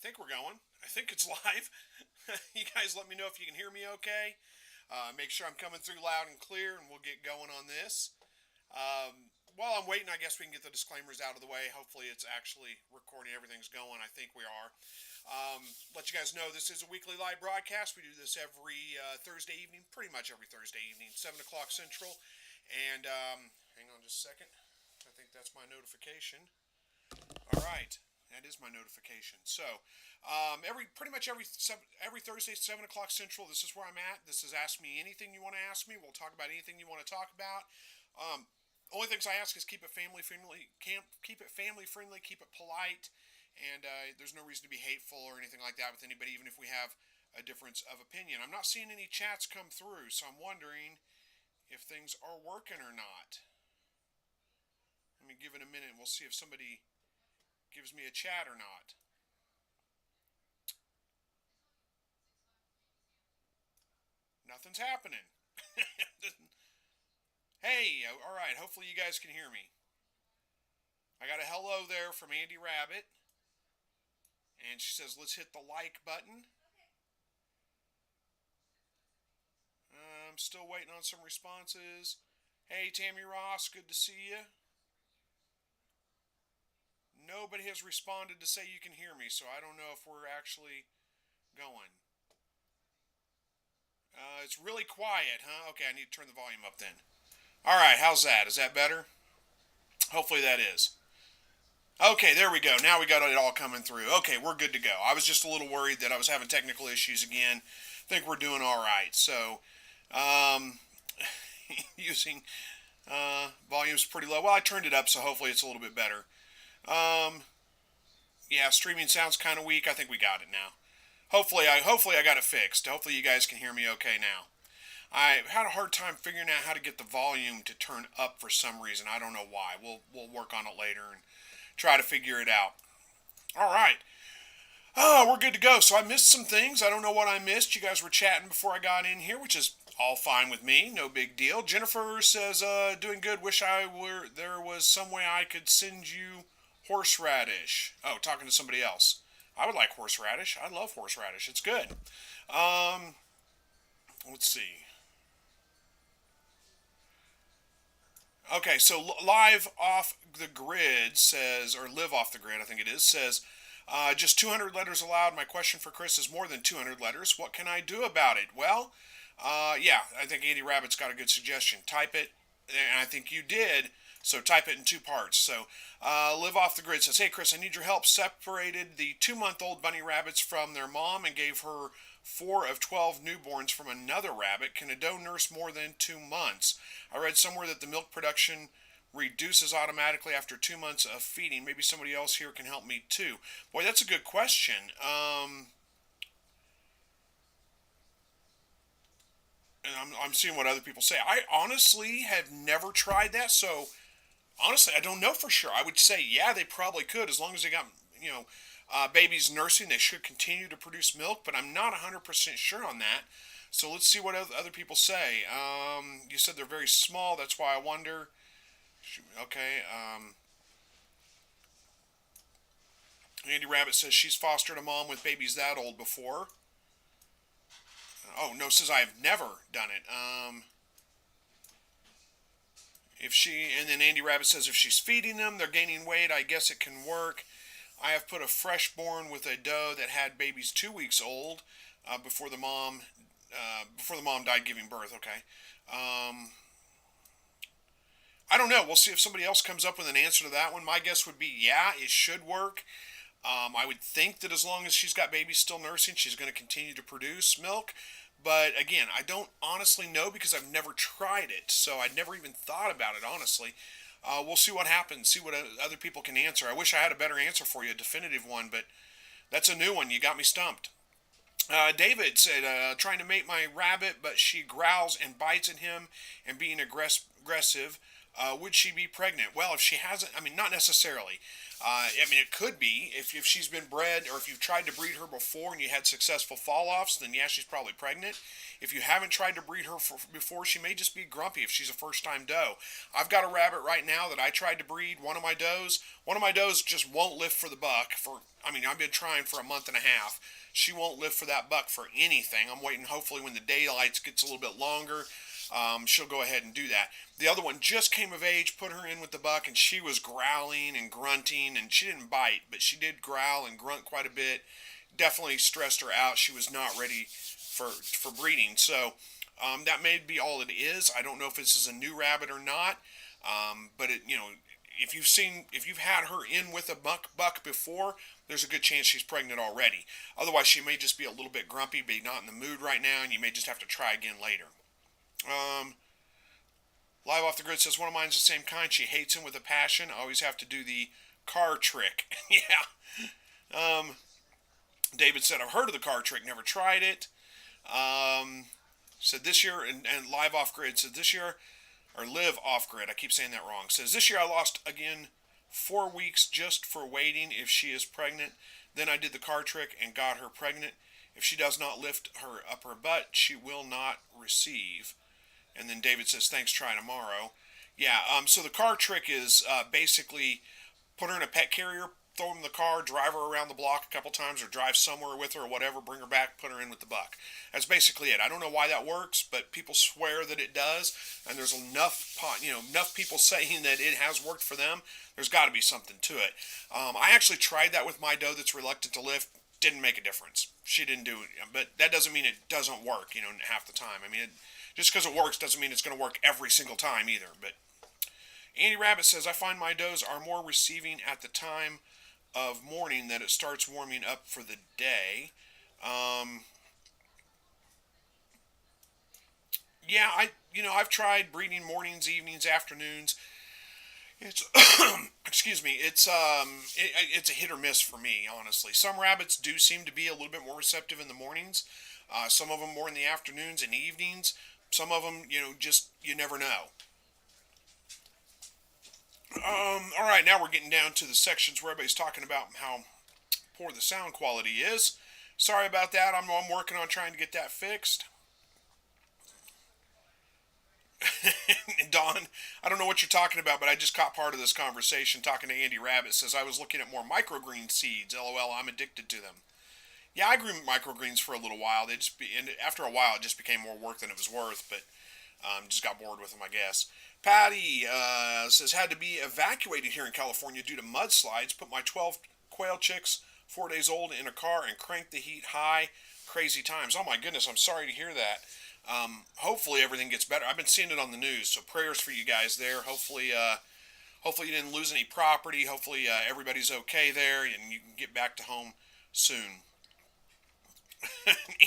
think we're going. I think it's live. You guys let me know if you can hear me okay. Make sure I'm coming through loud and clear, and we'll get going on this. While I'm waiting, I guess we can get the disclaimers out of the way. Hopefully, it's actually recording. Everything's going. I think we are. Let you guys know this is a weekly live broadcast. We do this every Thursday evening, pretty much every Thursday evening, 7 o'clock Central. And hang on just a second. I think that's my notification. All right. That is my notification. So, pretty much every Thursday, 7 o'clock Central. This is where I'm at. This is Ask Me Anything you want to ask me. We'll talk about anything you want to talk about. Only things I ask is keep it family friendly. Keep it family friendly. Keep it polite. And there's no reason to be hateful or anything like that with anybody, even if we have a difference of opinion. I'm not seeing any chats come through, so I'm wondering if things are working or not. Let me give it a minute, and we'll see if somebody gives me a chat or not. Nothing's happening. Hey, all right. Hopefully you guys can hear me. I got a hello there from Andy Rabbit, and she says, "Let's hit the like button." I'm still waiting on some responses. Hey, Tammy Ross, good to see you. Nobody has responded to say you can hear me, so I don't know if we're actually going. It's really quiet, huh? Okay, I need to turn the volume up then. All right, how's that? Is that better? Hopefully that is. Okay, there we go. Now we got it all coming through. Okay, we're good to go. I was just a little worried that I was having technical issues again. I think we're doing all right. So, um, using volume's pretty low. Well, I turned it up, so hopefully it's a little bit better. Um, yeah, streaming sounds kind of weak. I think we got it now. Hopefully I got it fixed. Hopefully you guys can hear me okay now. I had a hard time figuring out how to get the volume to turn up for some reason. I don't know why. We'll work on it later and try to figure it out. All right. Oh, we're good to go. So I missed some things. I don't know what I missed. You guys were chatting before I got in here, which is all fine with me. No big deal. Jennifer says, doing good. Wish there was some way I could send you horseradish. Oh, talking to somebody else. I would like horseradish. I love horseradish. It's good. Um, let's see. Okay, so live off the grid says, or live off the grid, I think it is, says, just 200 letters allowed. My question for Chris is more than 200 letters. What can I do about it? Well, yeah, I think Andy Rabbit's got a good suggestion. Type it, and I think you did. So type it in two parts. So live off the grid says, hey Chris, I need your help. Separated the 2-month-old bunny rabbits from their mom and gave her 4 of 12 newborns from another rabbit. Can a doe nurse more than 2 months? I read somewhere that the milk production reduces automatically after 2 months of feeding. Maybe somebody else here can help me too. Boy, that's a good question. And I'm seeing what other people say. I honestly have never tried that, so honestly, I don't know for sure. I would say, yeah, they probably could. As long as they got, babies nursing, they should continue to produce milk, but I'm not 100% sure on that. So let's see what other people say. You said they're very small. That's why I wonder. Okay. Andy Rabbit says she's fostered a mom with babies that old before. Oh, no, says I've never done it. And then Andy Rabbit says if she's feeding them, they're gaining weight, I guess it can work. I have put a freshborn with a doe that had babies 2 weeks old before the mom died giving birth. Okay, I don't know. We'll see if somebody else comes up with an answer to that one. My guess would be yeah, it should work. I would think that as long as she's got babies still nursing, she's going to continue to produce milk. But again, I don't honestly know because I've never tried it. So I'd never even thought about it, honestly. We'll see what happens, see what other people can answer. I wish I had a better answer for you, a definitive one, but that's a new one. You got me stumped. David said, trying to mate my rabbit, but she growls and bites at him and being aggressive. Would she be pregnant? Well, if she hasn't, I mean, not necessarily. I mean, it could be if she's been bred, or if you've tried to breed her before and you had successful fall-offs, then yeah, she's probably pregnant. If you haven't tried to breed her before, she may just be grumpy if she's a first-time doe. I've got a rabbit right now that I tried to breed, one of my does. One of my does just won't lift for the buck. I mean, I've been trying for a month and a half. She won't lift for that buck for anything. I'm waiting, hopefully, when the daylight gets a little bit longer, she'll go ahead and do that. The other one just came of age, put her in with the buck, and she was growling and grunting, and she didn't bite, but she did growl and grunt quite a bit. Definitely stressed her out. She was not ready for breeding. So that may be all it is. I don't know if this is a new rabbit or not, but if you've had her in with a buck before, there's a good chance she's pregnant already. Otherwise, she may just be a little bit grumpy, be not in the mood right now, and you may just have to try again later. Live Off the Grid says, one of mine's the same kind. She hates him with a passion. I always have to do the car trick. Yeah. David said, I've heard of the car trick, never tried it. Said this year, and Live Off Grid said this year, or Live Off Grid, I keep saying that wrong, says this year I lost again 4 weeks just for waiting if she is pregnant. Then I did the car trick and got her pregnant. If she does not lift her upper butt, she will not receive. And then David says, thanks, try tomorrow. Yeah, so the car trick is basically put her in a pet carrier, throw her in the car, drive her around the block a couple times, or drive somewhere with her or whatever, bring her back, put her in with the buck. That's basically it. I don't know why that works, but people swear that it does, and there's enough people saying that it has worked for them. There's got to be something to it. I actually tried that with my doe that's reluctant to lift. Didn't make a difference. She didn't do it, but that doesn't mean it doesn't work, half the time. I mean, just because it works doesn't mean it's going to work every single time either. But Andy Rabbit says, I find my does are more receiving at the time of morning that it starts warming up for the day. Yeah, I've tried breeding mornings, evenings, afternoons. It's excuse me. It's a hit or miss for me, honestly. Some rabbits do seem to be a little bit more receptive in the mornings. Some of them more in the afternoons and evenings. Some of them, just you never know. All right, now we're getting down to the sections where everybody's talking about how poor the sound quality is. Sorry about that. I'm working on trying to get that fixed. Don, I don't know what you're talking about, but I just caught part of this conversation talking to Andy Rabbit. Says I was looking at more microgreen seeds. LOL, I'm addicted to them. Yeah, I grew microgreens for a little while. And after a while, it just became more work than it was worth. But just got bored with them, I guess. Patty says had to be evacuated here in California due to mudslides. Put my 12 quail chicks, 4 days old, in a car and cranked the heat high. Crazy times. Oh my goodness, I'm sorry to hear that. Hopefully everything gets better. I've been seeing it on the news, so prayers for you guys there. Hopefully you didn't lose any property. Hopefully everybody's okay there and you can get back to home soon.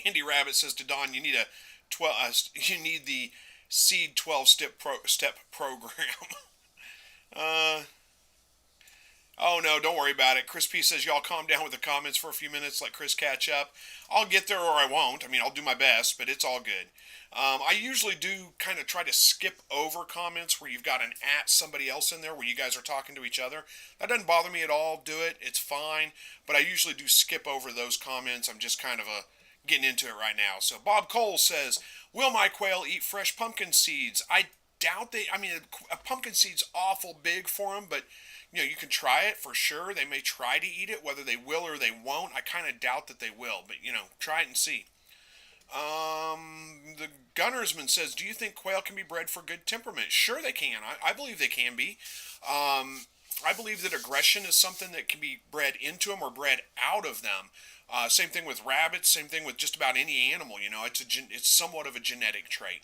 Andy Rabbit says to Don, you need you need the Seed 12-step program. Oh no, don't worry about it. Chris P says y'all calm down with the comments for a few minutes, let Chris catch up. I'll get there or I won't. I mean, I'll do my best, but it's all good. I usually do kind of try to skip over comments where you've got an at somebody else in there where you guys are talking to each other. That doesn't bother me at all. Do it. It's fine. But I usually do skip over those comments. I'm just kind of getting into it right now. So Bob Cole says, will my quail eat fresh pumpkin seeds? I doubt I mean, a pumpkin seed's awful big for them, but you can try it for sure. They may try to eat it. Whether they will or they won't, I kind of doubt that they will. But, try it and see. The Gunnersman says, do you think quail can be bred for good temperament? Sure they can. I believe they can be. I believe that aggression is something that can be bred into them or bred out of them. Same thing with rabbits. Same thing with just about any animal. It's somewhat of a genetic trait.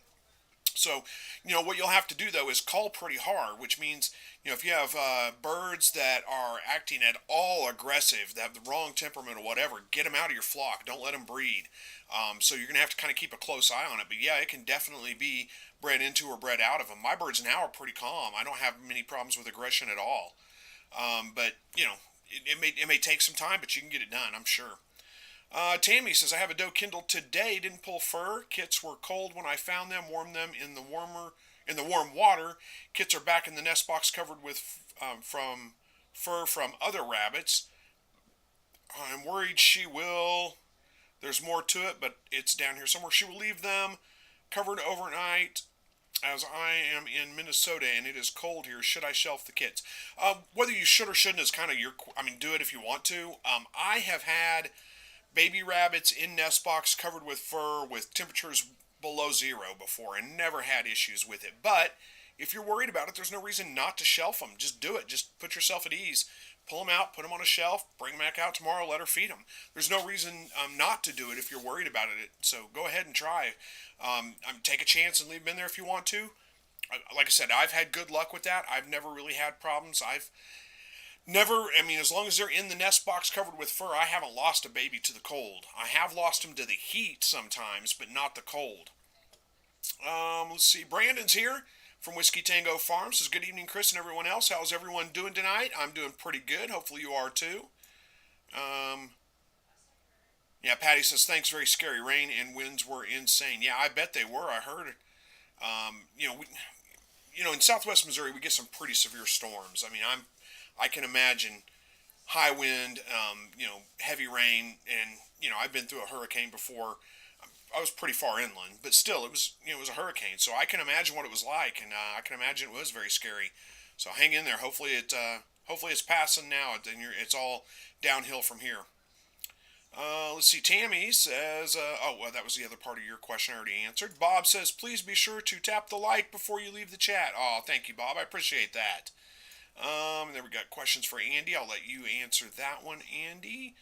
So, what you'll have to do, though, is call pretty hard, which means, if you have birds that are acting at all aggressive, that have the wrong temperament or whatever, get them out of your flock. Don't let them breed. So you're going to have to kind of keep a close eye on it. But, yeah, it can definitely be bred into or bred out of them. My birds now are pretty calm. I don't have many problems with aggression at all. But, it may take some time, but you can get it done, I'm sure. Tammy says, I have a doe kindled today, didn't pull fur. Kits were cold when I found them, warmed them in the warmer In the warm water, kits are back in the nest box covered with from fur from other rabbits. I'm worried she will. There's more to it, but it's down here somewhere. She will leave them covered overnight as I am in Minnesota and it is cold here. Should I shelf the kits? Whether you should or shouldn't is kind of your. I mean, do it if you want to. I have had baby rabbits in nest box covered with fur with temperatures below zero before and never had issues with it. But if you're worried about it, there's no reason not to shelf them. Just do it. Just put yourself at ease. Pull them out, put them on a shelf, bring them back out tomorrow, let her feed them. There's no reason not to do it if you're worried about it. So go ahead and try. Take a chance and leave them in there if you want to. Like I said, I've had good luck with that. I've never really had problems. I've never, I mean, as long as they're in the nest box covered with fur, I haven't lost a baby to the cold. I have lost them to the heat sometimes, but not the cold. Let's see. Brandon's here from Whiskey Tango Farms. Says, good evening, Chris and everyone else. How's everyone doing tonight? I'm doing pretty good. Hopefully you are too. Yeah, Patty says, thanks, very scary. Rain and winds were insane. Yeah, I bet they were. I heard it. In southwest Missouri, we get some pretty severe storms. I mean, I can imagine high wind, heavy rain, and, I've been through a hurricane before. I was pretty far inland, but still, it was a hurricane, so I can imagine what it was like, and I can imagine it was very scary. So hang in there. Hopefully it's passing now, and it's all downhill from here. Let's see. Tammy says, that was the other part of your question I already answered. Bob says, please be sure to tap the like before you leave the chat. Oh, thank you, Bob. I appreciate that. There we got questions for Andy. I'll let you answer that one, Andy.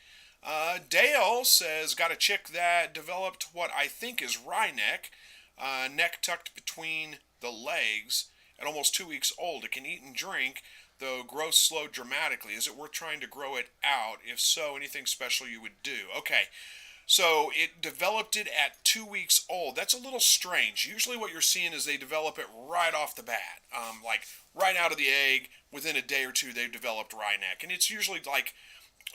Dale says, got a chick that developed what I think is wry neck, neck tucked between the legs, at almost 2 weeks old. It can eat and drink, though growth slowed dramatically. Is it worth trying to grow it out? If so, anything special you would do? Okay, so it developed it at 2 weeks old. That's a little strange. Usually what you're seeing is they develop it right off the bat, like right out of the egg. Within a day or two, they've developed wry neck, and it's usually like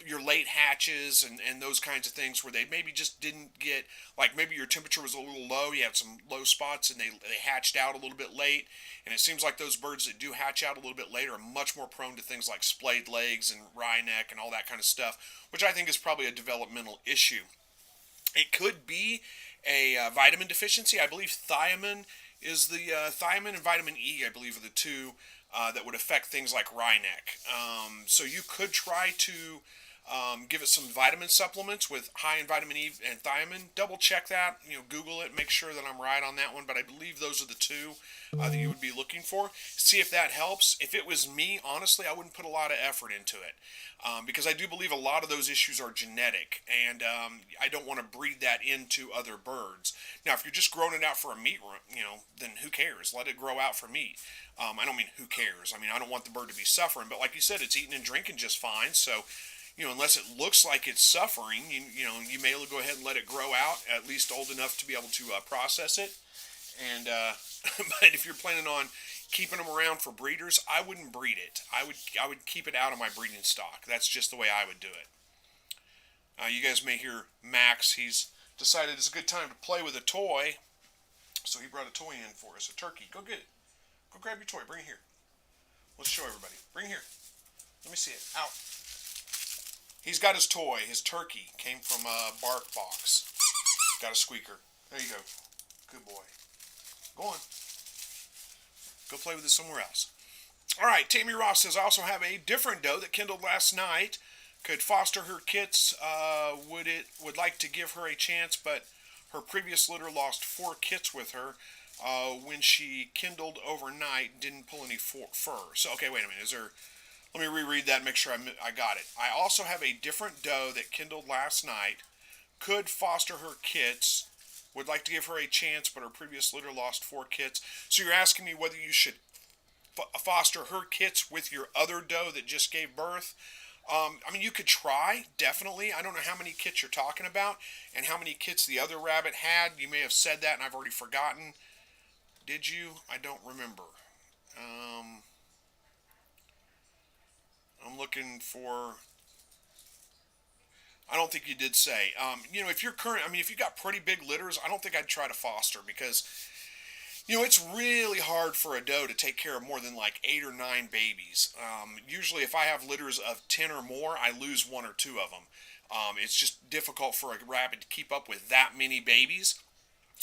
your late hatches and those kinds of things where they maybe just didn't get, like maybe your temperature was a little low, you had some low spots, and they hatched out a little bit late. And it seems like those birds that do hatch out a little bit later are much more prone to things like splayed legs and wry neck and all that kind of stuff, which I think is probably a developmental issue. It could be a vitamin deficiency. I believe thiamine thiamine and vitamin E, I believe, are the two that would affect things like wry neck. So you could try to give it some vitamin supplements with high in vitamin E and thiamine. Double check that, Google it, make sure that I'm right on that one. But I believe those are the two that you would be looking for. See if that helps. If it was me, honestly, I wouldn't put a lot of effort into it because I do believe a lot of those issues are genetic, and I don't want to breed that into other birds. Now, if you're just growing it out for a meat, then who cares? Let it grow out for meat. I don't mean who cares. I mean, I don't want the bird to be suffering, but like you said, it's eating and drinking just fine. So, unless it looks like it's suffering, you may go ahead and let it grow out, at least old enough to be able to process it. And but if you're planning on keeping them around for breeders, I wouldn't breed it. I would keep it out of my breeding stock. That's just the way I would do it. You guys may hear Max. He's decided it's a good time to play with a toy, so he brought a toy in for us, a turkey. Go get it. Go grab your toy. Bring it here. Let's show everybody. Bring it here. Let me see it. Out. He's got his toy. His turkey came from a bark box. Got a squeaker. There you go. Good boy. Go on. Go play with it somewhere else. All right. Tammy Ross says, I also have a different doe that kindled last night. Could foster her kits. Would like to give her a chance, but her previous litter lost 4 kits with her. When she kindled overnight, didn't pull any fur. So, okay, wait a minute. Let me reread that and make sure I got it. I also have a different doe that kindled last night. Could foster her kits. Would like to give her a chance, but her previous litter lost 4 kits. So you're asking me whether you should foster her kits with your other doe that just gave birth. You could try, definitely. I don't know how many kits you're talking about and how many kits the other rabbit had. You may have said that and I've already forgotten. Did you? I don't remember. I'm looking for... I don't think you did say. If you're if you've got pretty big litters, I don't think I'd try to foster because It's really hard for a doe to take care of more than like 8 or 9 babies. Usually, if I have litters of 10 or more, I lose one or two of them. It's just difficult for a rabbit to keep up with that many babies.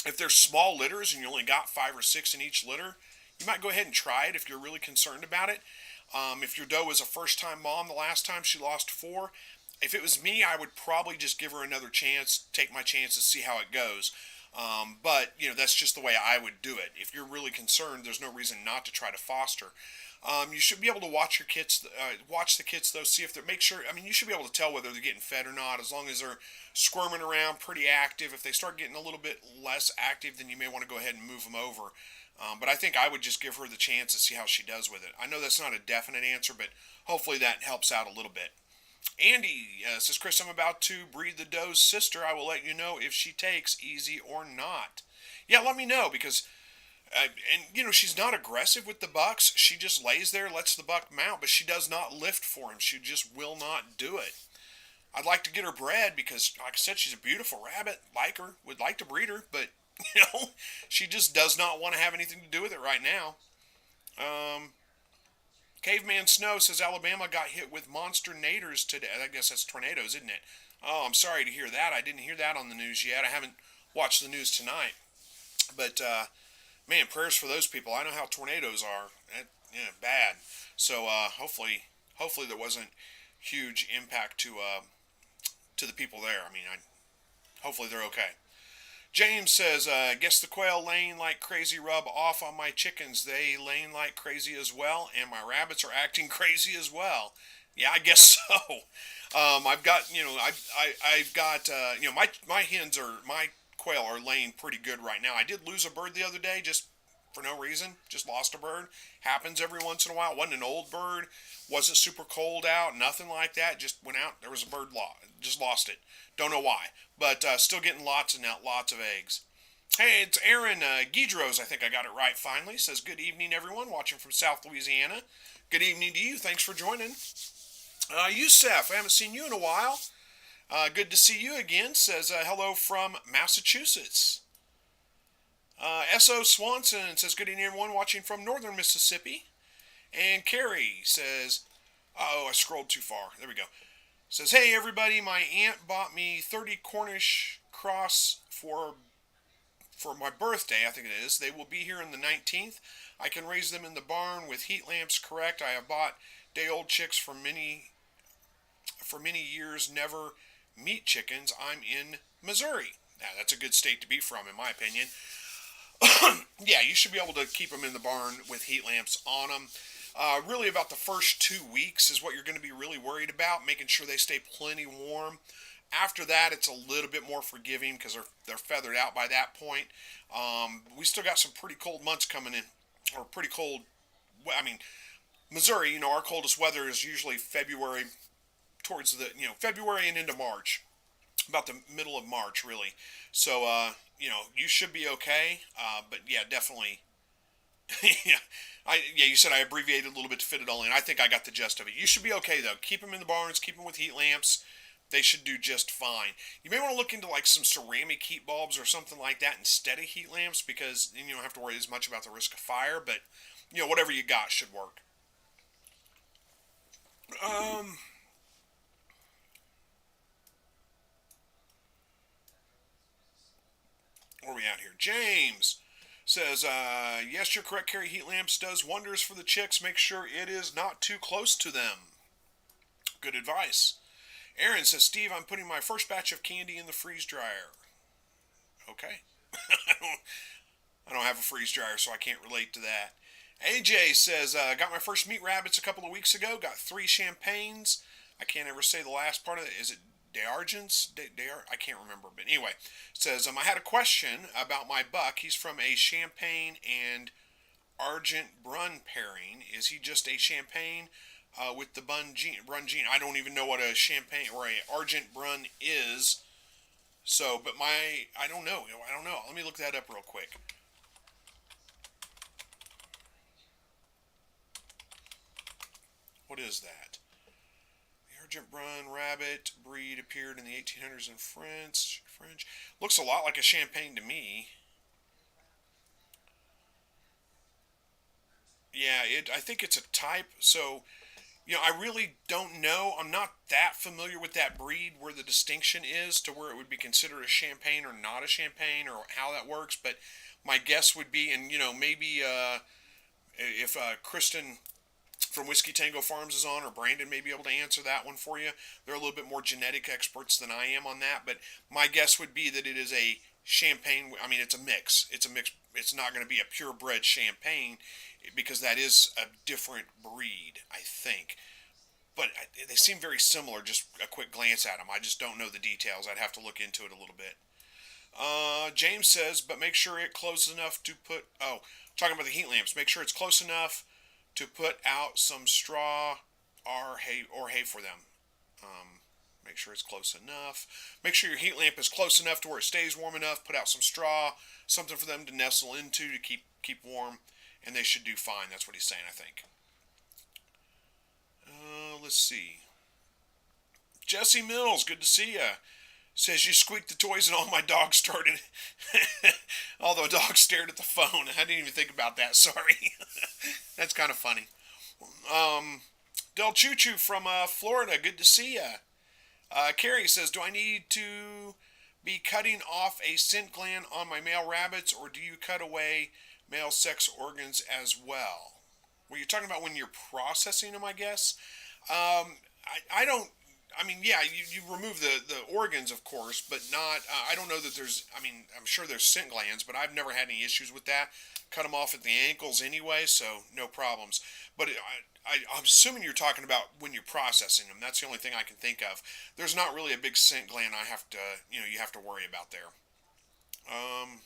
If they're small litters and you only got 5 or 6 in each litter, you might go ahead and try it if you're really concerned about it. If your doe was a first-time mom the last time she lost 4, if it was me, I would probably just give her another chance, take my chances, see how it goes. But that's just the way I would do it. If you're really concerned, there's no reason not to try to foster. You should be able to watch your kits, watch the kits though, see if they're, make sure. I mean, you should be able to tell whether they're getting fed or not, as long as they're squirming around, pretty active. If they start getting a little bit less active, then you may want to go ahead and move them over. But I think I would just give her the chance to see how she does with it. I know that's not a definite answer, but hopefully that helps out a little bit. Andy says, Chris, I'm about to breed the doe's sister. I will let you know if she takes easy or not. Yeah, let me know because, she's not aggressive with the bucks. She just lays there, lets the buck mount, but she does not lift for him. She just will not do it. I'd like to get her bred because, like I said, she's a beautiful rabbit. Like her, would like to breed her, but, she just does not want to have anything to do with it right now. Caveman Snow says Alabama got hit with monster naders today. I guess that's tornadoes, isn't it? Oh, I'm sorry to hear that. I didn't hear that on the news yet. I haven't watched the news tonight. But, man, prayers for those people. I know how tornadoes are. Bad. So hopefully there wasn't huge impact to the people there. I mean, hopefully they're okay. James says, guess the quail laying like crazy rub off on my chickens. They laying like crazy as well, and my rabbits are acting crazy as well. Yeah, I guess so. I've got, I've got, my quail are laying pretty good right now. I did lose a bird the other day, just for no reason. Just lost a bird. Happens every once in a while. It wasn't an old bird. Wasn't super cold out. Nothing like that. Just went out. There was a bird just lost it. Don't know why. But still getting lots and lots of eggs. Hey, it's Aaron Guidros. I think I got it right finally. Says, good evening, everyone. Watching from South Louisiana. Good evening to you. Thanks for joining. Youssef, I haven't seen you in a while. Good to see you again. Says, hello from Massachusetts. S.O. Swanson says, good evening, everyone. Watching from northern Mississippi. And Carrie says, I scrolled too far. There we go. Says, hey, everybody, my aunt bought me 30 Cornish cross for my birthday, I think it is. They will be here on the 19th. I can raise them in the barn with heat lamps, correct? I have bought day-old chicks for many years, never meat chickens. I'm in Missouri. Now, that's a good state to be from, in my opinion. Yeah, you should be able to keep them in the barn with heat lamps on them. Really about the first 2 weeks is what you're going to be really worried about, making sure they stay plenty warm. After that, it's a little bit more forgiving because they're feathered out by that point. We still got some pretty cold months coming in, or pretty cold. I mean, Missouri, our coldest weather is usually February, towards the February and into March, about the middle of March, really. So you should be okay. But yeah, definitely. You said I abbreviated a little bit to fit it all in. I think I got the gist of it. You should be okay, though. Keep them in the barns. Keep them with heat lamps. They should do just fine. You may want to look into like some ceramic heat bulbs or something like that instead of heat lamps because then you don't have to worry as much about the risk of fire. But, whatever you got should work. Where are we at here? James says, yes, you're correct, Carrie. Heat lamps does wonders for the chicks. Make sure it is not too close to them. Good advice. Aaron says, Steve, I'm putting my first batch of candy in the freeze dryer. Okay. I don't have a freeze dryer, so I can't relate to that. AJ says, got my first meat rabbits a couple of weeks ago. Got 3 champagnes. I can't ever say the last part of it. Is it D'Argents? I can't remember. But anyway, says, I had a question about my buck. He's from a Champagne and Argent Brun pairing. Is he just a Champagne with the Brun gene? I don't even know what a Champagne or a Argent Brun is. So, but I don't know. Let me look that up real quick. What is that? The Argent Brun rabbit breed appeared in the 1800s in France. French. Looks a lot like a Champagne to me. Yeah, I think it's a type. So, I really don't know. I'm not that familiar with that breed where the distinction is to where it would be considered a champagne or not a champagne or how that works. But my guess would be, and maybe if Kristen from Whiskey Tango Farms is on, or Brandon may be able to answer that one for you. They're a little bit more genetic experts than I am on that, but my guess would be that it is a champagne. I mean, it's a mix. It's a mix. It's not going to be a purebred champagne because that is a different breed, I think. But they seem very similar. Just a quick glance at them. I just don't know the details. I'd have to look into it a little bit. James says, but make sure it closes enough to put. Oh, talking about the heat lamps. Make sure it's close enough to put out some straw or hay for them. Um, Make sure it's close enough. Make sure your heat lamp is close enough to where it stays warm enough. Put out some straw, something for them to nestle into to keep warm, and they should do fine. That's what he's saying, I think. Let's see. Jesse Mills, good to see ya. Says you squeaked the toys and all my dogs started. Although a dog stared at the phone. I didn't even think about that. Sorry. That's kind of funny. Del Choo Choo from Florida. Good to see ya. Carrie says, do I need to be cutting off a scent gland on my male rabbits, or do you cut away male sex organs as well? Well, you're talking about when you're processing them, I guess. I don't. I mean, yeah, you remove the organs, of course, but not. I don't know that there's. I mean, I'm sure there's scent glands, but I've never had any issues with that. Cut them off at the ankles anyway, so no problems. But I'm assuming you're talking about when you're processing them. That's the only thing I can think of. There's not really a big scent gland I have to, you have to worry about there. Um,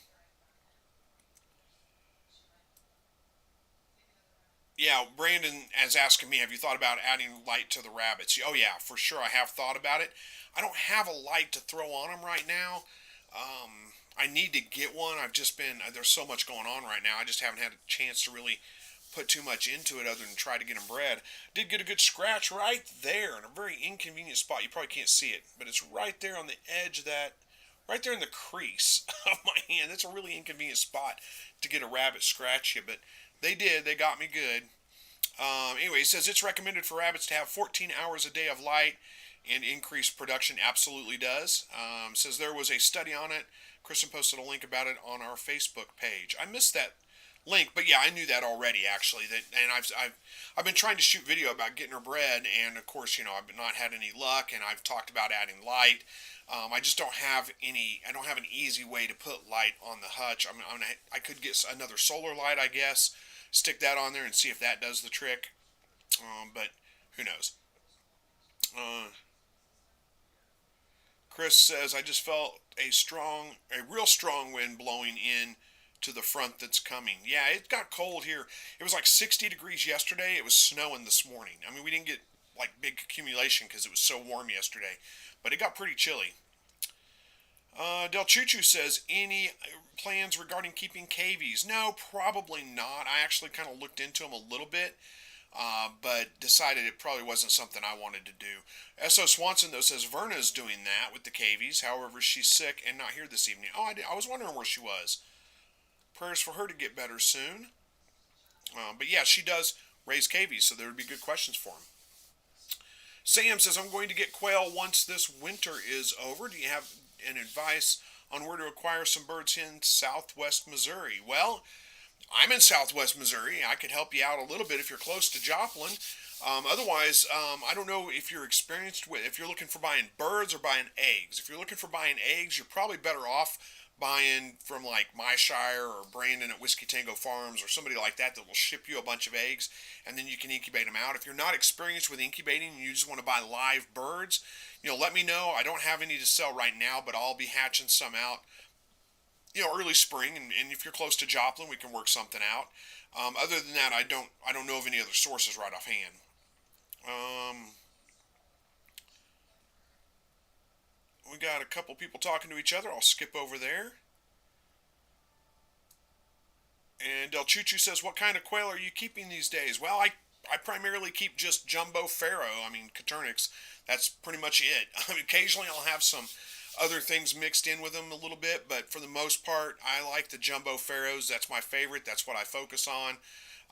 Yeah, Brandon is asking me, have you thought about adding light to the rabbits? Oh yeah, for sure. I have thought about it. I don't have a light to throw on them right now. I need to get one. I've just been there's so much going on right now. I just haven't had a chance to really put too much into it other than try to get them bred. Did get a good scratch right there in a very inconvenient spot. You probably can't see it, but it's right there on the edge of that, right there in the crease of my hand. That's a really inconvenient spot to get a rabbit scratch you, but they did. They got me good. Anyway, he says it's recommended for rabbits to have 14 hours a day of light and increased production. Absolutely does. Says there was a study on it. Kristen posted a link about it on our Facebook page. I missed that link, but yeah, I knew that already actually. And I've been trying to shoot video about getting her bred, and of course, I've not had any luck. And I've talked about adding light. I just don't have any. I don't have an easy way to put light on the hutch. I could get another solar light, I guess. Stick that on there and see if that does the trick. But who knows? Uh, Chris says I just felt a real strong wind blowing in to the front that's coming. Yeah, it got cold here. It was like 60 degrees yesterday. It was snowing this morning. I mean, we didn't get like big accumulation because it was so warm yesterday, but it got pretty chilly. Del Chuchu says, any plans regarding keeping cavies? No, probably not. I actually kind of looked into them a little bit, but decided it probably wasn't something I wanted to do. S.O. Swanson, though, says Verna's doing that with the cavies. However, she's sick and not here this evening. Oh, I was wondering where she was. Prayers for her to get better soon. But yeah, she does raise cavies, so there would be good questions for him. Sam says, I'm going to get quail once this winter is over. Do you have an advice on where to acquire some birds in southwest Missouri? Well, I'm in southwest Missouri. I could help you out a little bit if you're close to Joplin. Otherwise, I don't know if you're experienced with, if you're looking for buying birds or buying eggs. If you're looking for buying eggs, you're probably better off buying from like My Shire or Brandon at Whiskey Tango Farms or somebody like that will ship you a bunch of eggs and then you can incubate them out. If you're not experienced with incubating and you just want to buy live birds, let me know. I don't have any to sell right now, but I'll be hatching some out, early spring. And if you're close to Joplin, we can work something out. Other than that, I don't know of any other sources right offhand. We got a couple people talking to each other. I'll skip over there. And Del Chuchu says, what kind of quail are you keeping these days? Well, I primarily keep just jumbo farrow. I mean, Coturnix. That's pretty much it. I mean, occasionally I'll have some other things mixed in with them a little bit, but for the most part, I like the jumbo farrows. That's my favorite. That's what I focus on.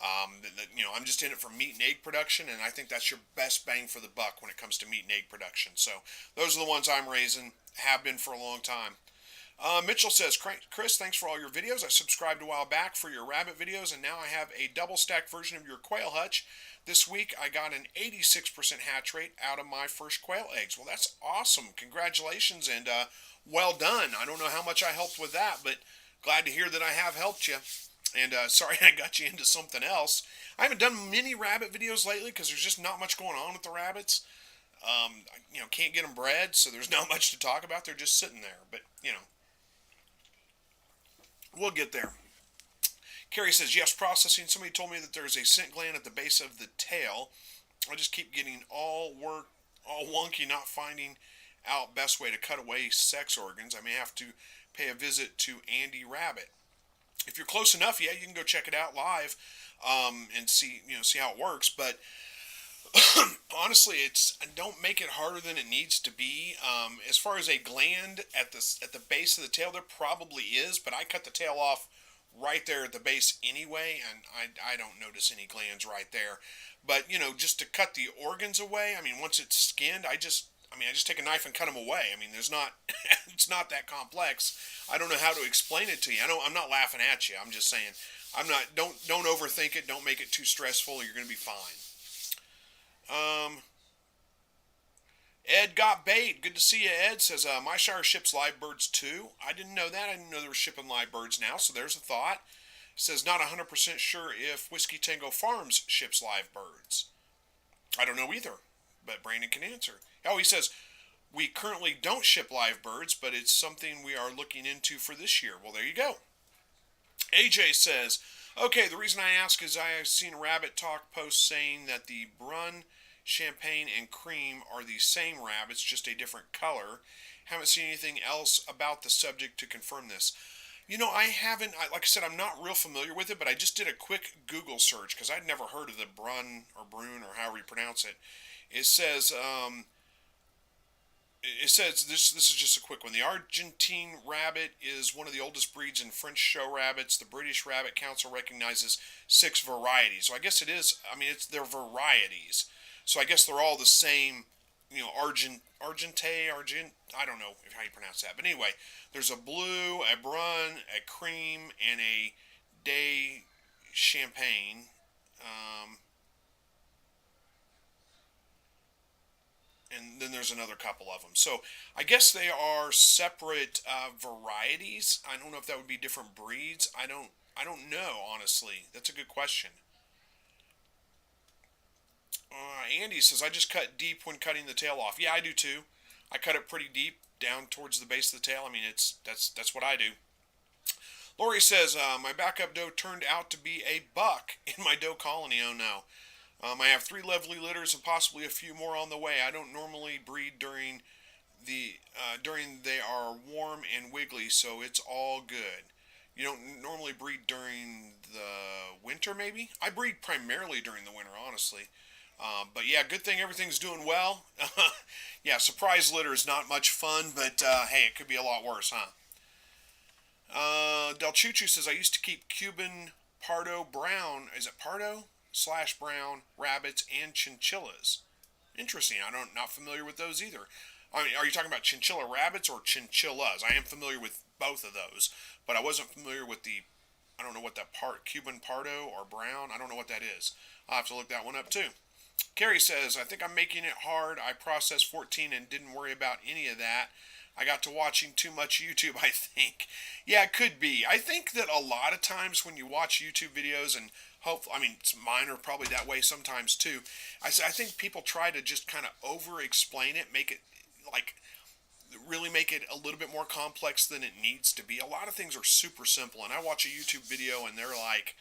I'm just in it for meat and egg production, and I think that's your best bang for the buck when it comes to meat and egg production. So those are the ones I'm raising, have been for a long time. Mitchell says, Chris, thanks for all your videos. I subscribed a while back for your rabbit videos, and now I have a double stack version of your quail hutch. This week I got an 86% hatch rate out of my first quail eggs. Well, that's awesome. Congratulations, and well done. I don't know how much I helped with that, but glad to hear that I have helped you. And sorry I got you into something else. I haven't done many rabbit videos lately because there's just not much going on with the rabbits. Can't get them bred, so there's not much to talk about. They're just sitting there, but we'll get there. Carrie says, yes, processing. Somebody told me that there's a scent gland at the base of the tail. I just keep getting all wonky, not finding out best way to cut away sex organs. I may have to pay a visit to Andy Rabbit. If you're close enough, yeah, you can go check it out live and see how it works. But honestly, don't make it harder than it needs to be. As far as a gland at the base of the tail, there probably is, but I cut the tail off right there at the base anyway, and I don't notice any glands right there. But just to cut the organs away, I mean, once it's skinned, I just take a knife and cut them away. I mean, there's not it's not that complex. I don't know how to explain it to you. I'm not laughing at you. I'm just saying don't overthink it. Don't make it too stressful. You're going to be fine. Ed got bait. Good to see you, Ed. Says, my shire ships live birds too. I didn't know that. I didn't know they were shipping live birds now, so there's a thought. Says, not 100% sure if Whiskey Tango Farms ships live birds. I don't know either, but Brandon can answer. Oh, he says, we currently don't ship live birds, but it's something we are looking into for this year. Well, there you go. AJ says, okay, the reason I ask is I have seen a Rabbit Talk post saying that the Brun, Champagne, and Cream are the same rabbits, just a different color. Haven't seen anything else about the subject to confirm this. I haven't, like I said, I'm not real familiar with it, but I just did a quick Google search because I'd never heard of the Brun or Brune or however you pronounce it. It says this is just a quick one. The Argentine rabbit is one of the oldest breeds in French show rabbits. The British Rabbit Council recognizes 6 varieties. So I guess it is. I mean, they're varieties. So I guess they're all the same. Argent. I don't know how you pronounce that. But anyway, there's a blue, a brun, a cream, and a day champagne. And then there's another couple of them. So I guess they are separate varieties. I don't know if that would be different breeds. I don't know, honestly. That's a good question. Andy says, I just cut deep when cutting the tail off. Yeah, I do too. I cut it pretty deep down towards the base of the tail. I mean, that's what I do. Lori says, my backup doe turned out to be a buck in my doe colony. Oh no. I have 3 lovely litters and possibly a few more on the way. I don't normally breed during they are warm and wiggly, so it's all good. You don't normally breed during the winter, maybe? I breed primarily during the winter, honestly. But yeah, good thing everything's doing well. Yeah, surprise litter is not much fun, but hey, it could be a lot worse, huh? Del Chuchu says, I used to keep Cuban Pardo Brown, is it Pardo? / brown rabbits and chinchillas. Interesting. I'm not familiar with those either. I mean, are you talking about chinchilla rabbits or chinchillas? I am familiar with both of those, but I wasn't familiar with I don't know what that Cuban Pardo or brown. I don't know what that is. I'll have to look that one up too. Carrie says, I think I'm making it hard. I processed 14 and didn't worry about any of that. I got to watching too much YouTube, I think. Yeah, it could be. I think that a lot of times when you watch YouTube videos, and hopefully, I mean, mine are probably that way sometimes too. I think people try to just kind of over-explain it, make it really make it a little bit more complex than it needs to be. A lot of things are super simple, and I watch a YouTube video and they're like,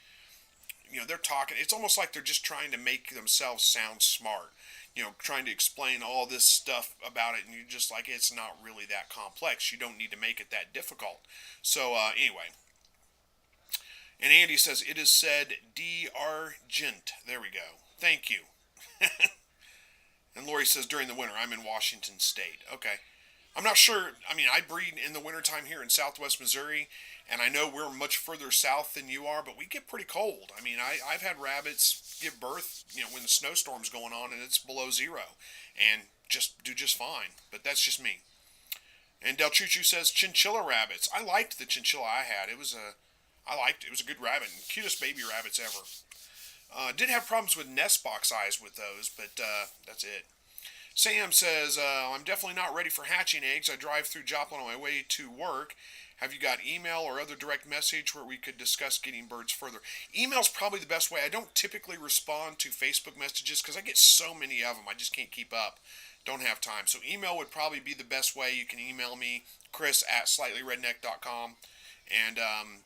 they're talking. It's almost like they're just trying to make themselves sound smart. Trying to explain all this stuff about it, and you're just like, it's not really that complex. You don't need to make it that difficult. So anyway. And Andy says, it is said d'Argent. There we go. Thank you. And Lori says, during the winter, I'm in Washington State. Okay. I'm not sure. I mean, I breed in the wintertime here in southwest Missouri, and I know we're much further south than you are, but we get pretty cold. I mean, I've had rabbits give birth, when the snowstorm's going on and it's below zero, and just do just fine. But that's just me. And Del Chuchu says chinchilla rabbits. I liked the chinchilla I had. It was a good rabbit, and cutest baby rabbits ever. Did have problems with nest box eyes with those, but that's it. Sam says, I'm definitely not ready for hatching eggs. I drive through Joplin on my way to work. Have you got email or other direct message where we could discuss getting birds further? Email's probably the best way. I don't typically respond to Facebook messages because I get so many of them. I just can't keep up. Don't have time. So email would probably be the best way. You can email me, chris@slightlyrednecked.com, and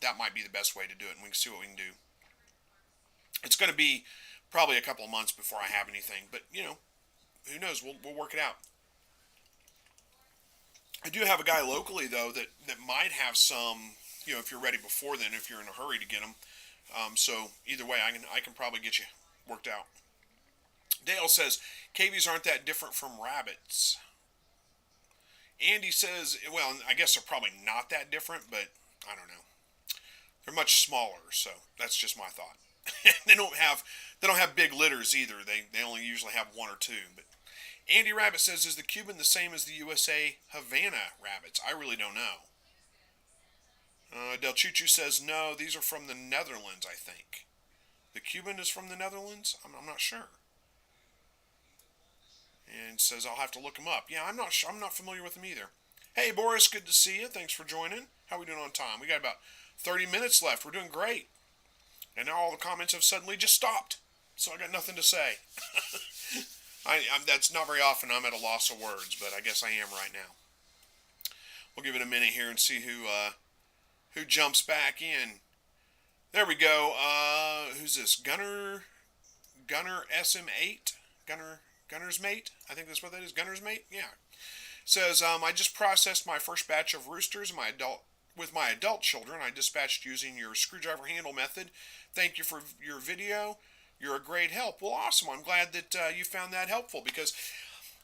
that might be the best way to do it, and we can see what we can do. It's going to be probably a couple of months before I have anything, but, who knows? We'll work it out. I do have a guy locally, though, that might have some, if you're ready before then, if you're in a hurry to get them. So either way, I can probably get you worked out. Dale says, cavies aren't that different from rabbits. Andy says, well, I guess they're probably not that different, but I don't know. They're much smaller, so that's just my thought. they don't have big litters either. They only usually have one or two. But Andy Rabbit says, is the Cuban the same as the USA Havana rabbits? I really don't know. Del Chuchu says, no, these are from the Netherlands, I think. The Cuban is from the Netherlands? I'm not sure. And says, I'll have to look them up. Yeah, I'm not familiar with them either. Hey, Boris, good to see you. Thanks for joining. How are we doing on time? We got about 30 minutes left. We're doing great. And now all the comments have suddenly just stopped. So I got nothing to say. That's not very often I'm at a loss of words, but I guess I am right now. We'll give it a minute here and see who jumps back in. There we go. Who's this? Gunner SM8? Gunner's Mate? I think that's what that is. Gunner's Mate? Yeah. Says, I just processed my first batch of roosters with my adult children. I dispatched using your screwdriver handle method. Thank you for your video. You're a great help. Well, awesome. I'm glad that you found that helpful because,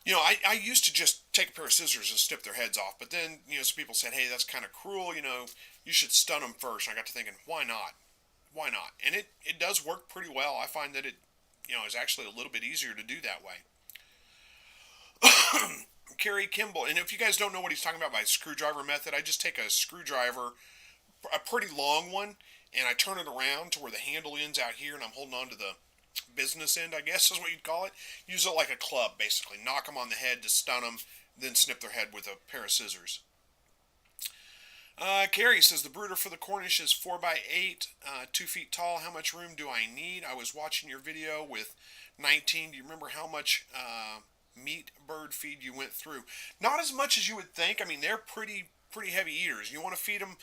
I used to just take a pair of scissors and snip their heads off. But then, some people said, hey, that's kind of cruel. You should stun them first. And I got to thinking, why not? Why not? And it does work pretty well. I find that it, is actually a little bit easier to do that way. Kerry Kimball, and if you guys don't know what he's talking about by screwdriver method, I just take a screwdriver, a pretty long one, and I turn it around to where the handle ends out here, and I'm holding on to the business end, I guess is what you'd call it. Use it like a club, basically. Knock them on the head to stun them, then snip their head with a pair of scissors. Carrie says, the brooder for the Cornish is 4x8, 2 feet tall. How much room do I need? I was watching your video with 19. Do you remember how much meat bird feed you went through? Not as much as you would think. I mean, they're pretty heavy eaters. You want to feed them,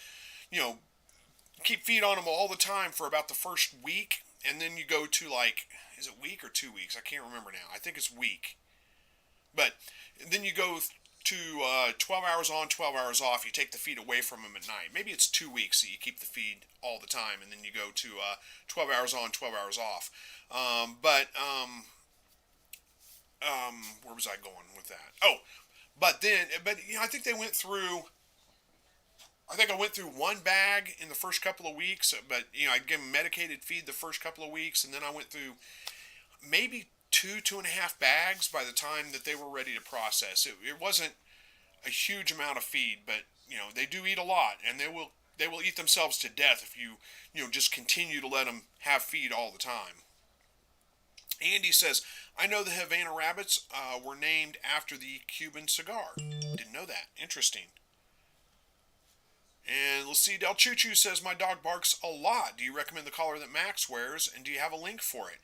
keep feed on them all the time for about the first week, and then you go to is it week or 2 weeks? I can't remember now. I think it's week. But then you go to 12 hours on, 12 hours off. You take the feed away from them at night. Maybe it's 2 weeks that you keep the feed all the time, and then you go to 12 hours on, 12 hours off. Where was I going with that? Oh, but I think they went through. I think I went through one bag in the first couple of weeks, but I'd give them medicated feed the first couple of weeks, and then I went through maybe 2.5 bags by the time that they were ready to process. It wasn't a huge amount of feed, but they do eat a lot, and they will eat themselves to death if you just continue to let them have feed all the time. Andy says, I know the Havana rabbits were named after the Cuban cigar. Didn't know that. Interesting. And let's see, Del Choo says, my dog barks a lot. Do you recommend the collar that Max wears, and do you have a link for it?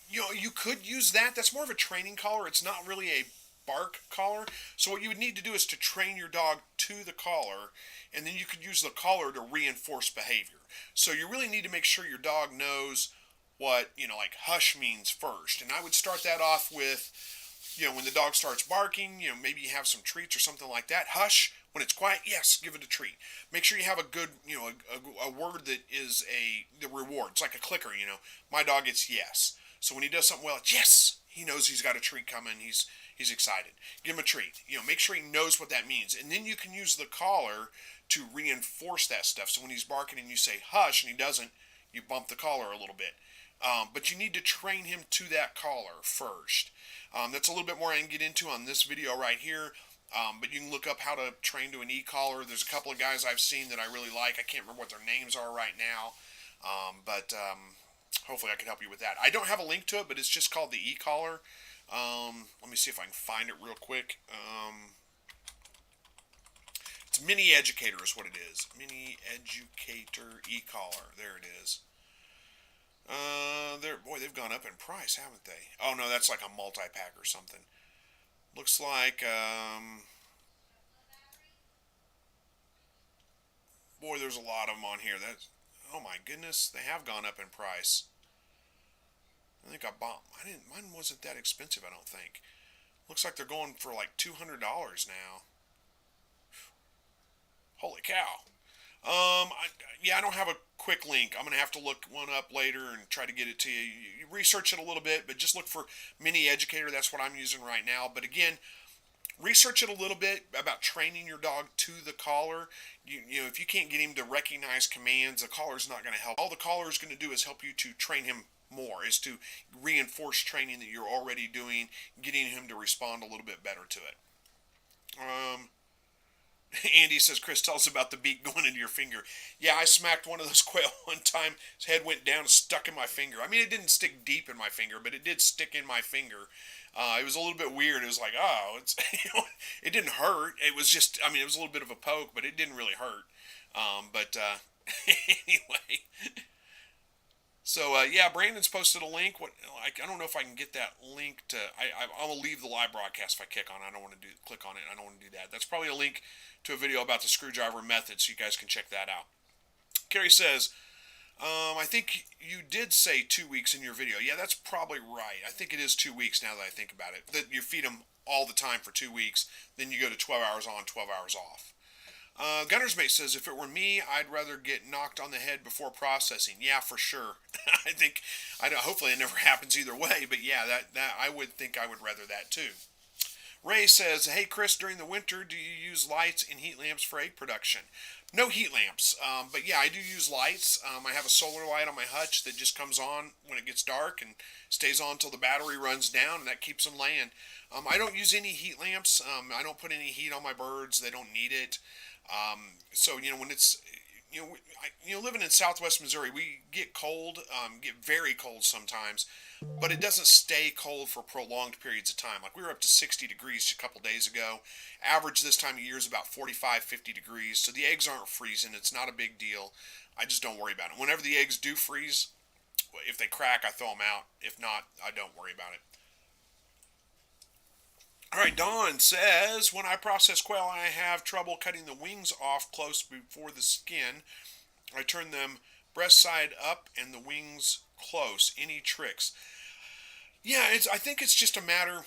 You could use that. That's more of a training collar. It's not really a bark collar. So what you would need to do is to train your dog to the collar, and then you could use the collar to reinforce behavior. So you really need to make sure your dog knows what, hush means first. And I would start that off with, when the dog starts barking, maybe you have some treats or something like that. Hush. When it's quiet, yes, give it a treat. Make sure you have a good, a word that is the reward. It's like a clicker, My dog gets yes. So when he does something well, it's yes. He knows he's got a treat coming. He's he's excited. Give him a treat. Make sure he knows what that means. And then you can use the collar to reinforce that stuff. So when he's barking and you say hush and he doesn't, you bump the collar a little bit. But you need to train him to that collar first. That's a little bit more I can get into on this video right here. But you can look up how to train to an e-collar. There's a couple of guys I've seen that I really like. I can't remember what their names are right now. But hopefully I can help you with that. I don't have a link to it, but it's just called the e-collar. Let me see if I can find it real quick. It's Mini Educator is what it is. Mini Educator e-collar. There it is. Boy, they've gone up in price, haven't they? Oh no, that's like a multi-pack or something. Looks like, boy, there's a lot of them on here. Oh my goodness, they have gone up in price. I think mine wasn't that expensive, I don't think. Looks like they're going for like $200 now. Holy cow. I don't have a quick link. I'm going to have to look one up later and try to get it to you. You research it a little bit, but just look for Mini Educator. That's what I'm using right now. But again, research it a little bit about training your dog to the collar. If you can't get him to recognize commands, the collar's not going to help. All the collar is going to do is help you to train him more, is to reinforce training that you're already doing, getting him to respond a little bit better to it. Andy says, Chris, tell us about the beak going into your finger. Yeah, I smacked one of those quail one time. His head went down and stuck in my finger. I mean, it didn't stick deep in my finger, but it did stick in my finger. It was a little bit weird. It was like, it didn't hurt. It was just, it was a little bit of a poke, but it didn't really hurt. Anyway. So, Brandon's posted a link. I don't know if I can get that link to. I'm gonna leave the live broadcast if I click on it. I don't want to click on it. I don't want to do that. That's probably a link to a video about the screwdriver method, so you guys can check that out. Carrie says, I think you did say 2 weeks in your video. Yeah, that's probably right. I think it is 2 weeks now that I think about it. That you feed them all the time for 2 weeks, then you go to 12 hours on, 12 hours off. Gunner's Mate says, if it were me, I'd rather get knocked on the head before processing. Yeah, for sure. Hopefully it never happens either way, but yeah, that I would think I would rather that too. Ray says, hey Chris, during the winter, do you use lights and heat lamps for egg production? No heat lamps, but yeah, I do use lights. I have a solar light on my hutch that just comes on when it gets dark and stays on until the battery runs down, and that keeps them laying. I don't use any heat lamps. I don't put any heat on my birds. They don't need it. So when it's living in Southwest Missouri, we get cold, get very cold sometimes, but it doesn't stay cold for prolonged periods of time. Like we were up to 60 degrees a couple days ago. Average this time of year is about 45, 50 degrees. So the eggs aren't freezing. It's not a big deal. I just don't worry about it. Whenever the eggs do freeze, if they crack, I throw them out. If not, I don't worry about it. All right, Dawn says, when I process quail, I have trouble cutting the wings off close before the skin. I turn them breast side up and the wings close. Any tricks? Yeah, I think it's just a matter.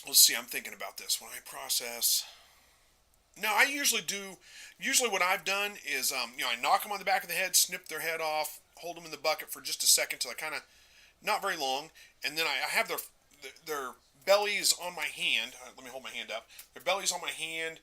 Let's see, I'm thinking about this. When I process, no, I usually do. Usually what I've done is, I knock them on the back of the head, snip their head off, hold them in the bucket for just a second till I kind of, not very long, and then I have their bellies on my hand. Let me hold my hand up. Their bellies on my hand,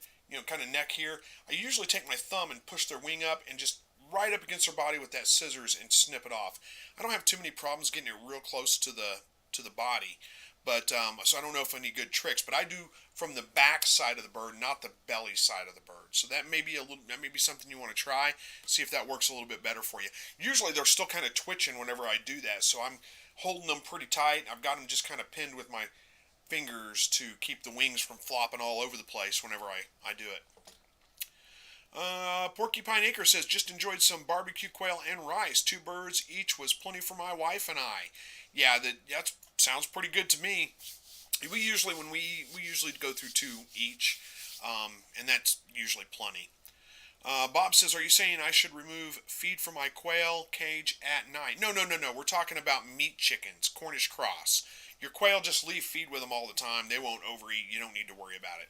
kind of neck here. I usually take my thumb and push their wing up and just right up against their body with that scissors and snip it off. I don't have too many problems getting it real close to the body, but so I don't know if I need good tricks. But I do from the back side of the bird, not the belly side of the bird. So that may be something you want to try. See if that works a little bit better for you. Usually they're still kind of twitching whenever I do that, so I'm holding them pretty tight. I've got them just kind of pinned with my fingers to keep the wings from flopping all over the place whenever I do it. Porcupine Acre says, just enjoyed some barbecue quail and rice. 2 birds each was plenty for my wife and I. Yeah, that sounds pretty good to me. We usually go through 2 each, and that's usually plenty. Bob says, are you saying I should remove feed from my quail cage at night? No. We're talking about meat chickens, Cornish cross. Your quail, just leave feed with them all the time. They won't overeat. You don't need to worry about it.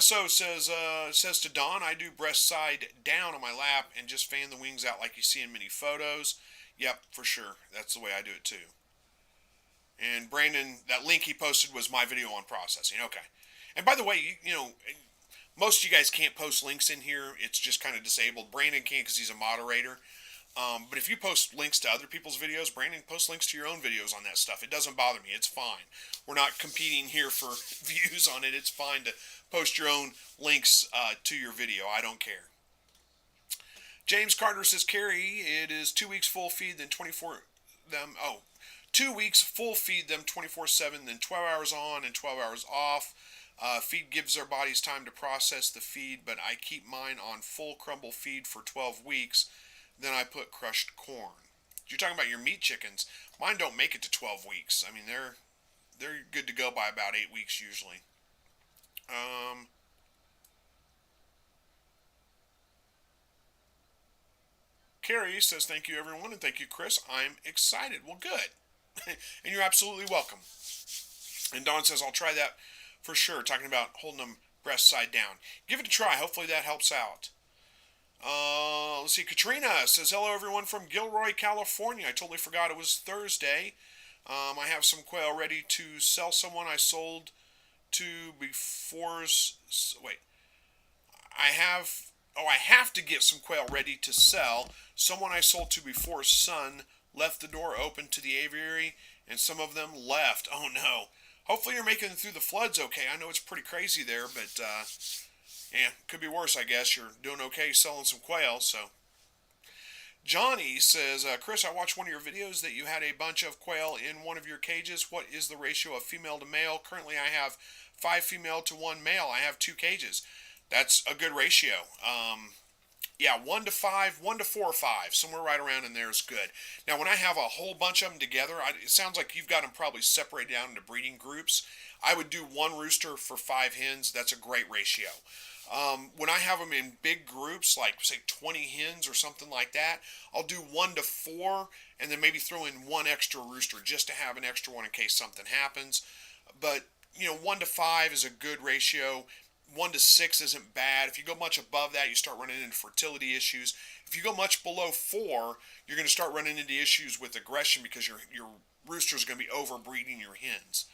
SO says to Dawn, I do breast side down on my lap and just fan the wings out like you see in many photos. Yep, for sure. That's the way I do it too. And Brandon, that link he posted was my video on processing. Okay. And by the way, most of you guys can't post links in here. It's just kind of disabled. Brandon can because he's a moderator. But if you post links to other people's videos, Brandon, post links to your own videos on that stuff. It doesn't bother me. It's fine. We're not competing here for views on it. It's fine to post your own links to your video. I don't care. James Carter says, Carrie, it is 2 weeks full feed, then 2 weeks full feed them 24/7, then 12 hours on and 12 hours off. Feed gives their bodies time to process the feed, but I keep mine on full crumble feed for 12 weeks. Then I put crushed corn. You're talking about your meat chickens. Mine don't make it to 12 weeks. I mean, they're good to go by about 8 weeks usually. Carrie says, thank you, everyone, and thank you, Chris. I'm excited. Well, good. And you're absolutely welcome. And Dawn says, I'll try that for sure, talking about holding them breast side down. Give it a try. Hopefully that helps out. Let's see. Katrina says, hello, everyone from Gilroy, California. I totally forgot it was Thursday. I have some quail ready to sell someone I sold to before... Wait. I have to get some quail ready to sell. Someone I sold to before sun left the door open to the aviary, and some of them left. Oh, no. Hopefully you're making it through the floods okay. I know it's pretty crazy there, but, yeah, could be worse, I guess. You're doing okay selling some quail, so. Johnny says, Chris, I watched one of your videos that you had a bunch of quail in one of your cages. What is the ratio of female to male? Currently, I have 5 female to 1 male. I have 2 cages. That's a good ratio. Yeah, 1 to 5, 1 to 4 or 5, somewhere right around in there is good. Now, when I have a whole bunch of them together, it sounds like you've got them probably separated down into breeding groups. I would do 1 rooster for 5 hens. That's a great ratio. When I have them in big groups, like say 20 hens or something like that, I'll do 1 to 4 and then maybe throw in 1 extra rooster just to have an extra one in case something happens. But, 1 to 5 is a good ratio. 1 to 6 isn't bad. If you go much above that, you start running into fertility issues. If you go much below 4, you're going to start running into issues with aggression because your roosters are going to be overbreeding your hens.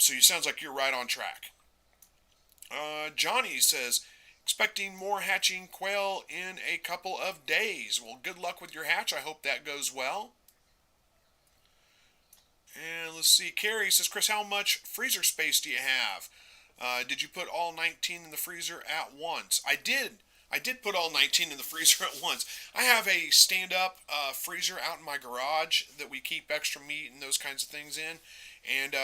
So it sounds like you're right on track. Johnny says, expecting more hatching quail in a couple of days. Well, good luck with your hatch. I hope that goes well. And let's see. Carrie says, Chris, how much freezer space do you have? Did you put all 19 in the freezer at once? I did. I did put all 19 in the freezer at once. I have a stand-up freezer out in my garage that we keep extra meat and those kinds of things in. And,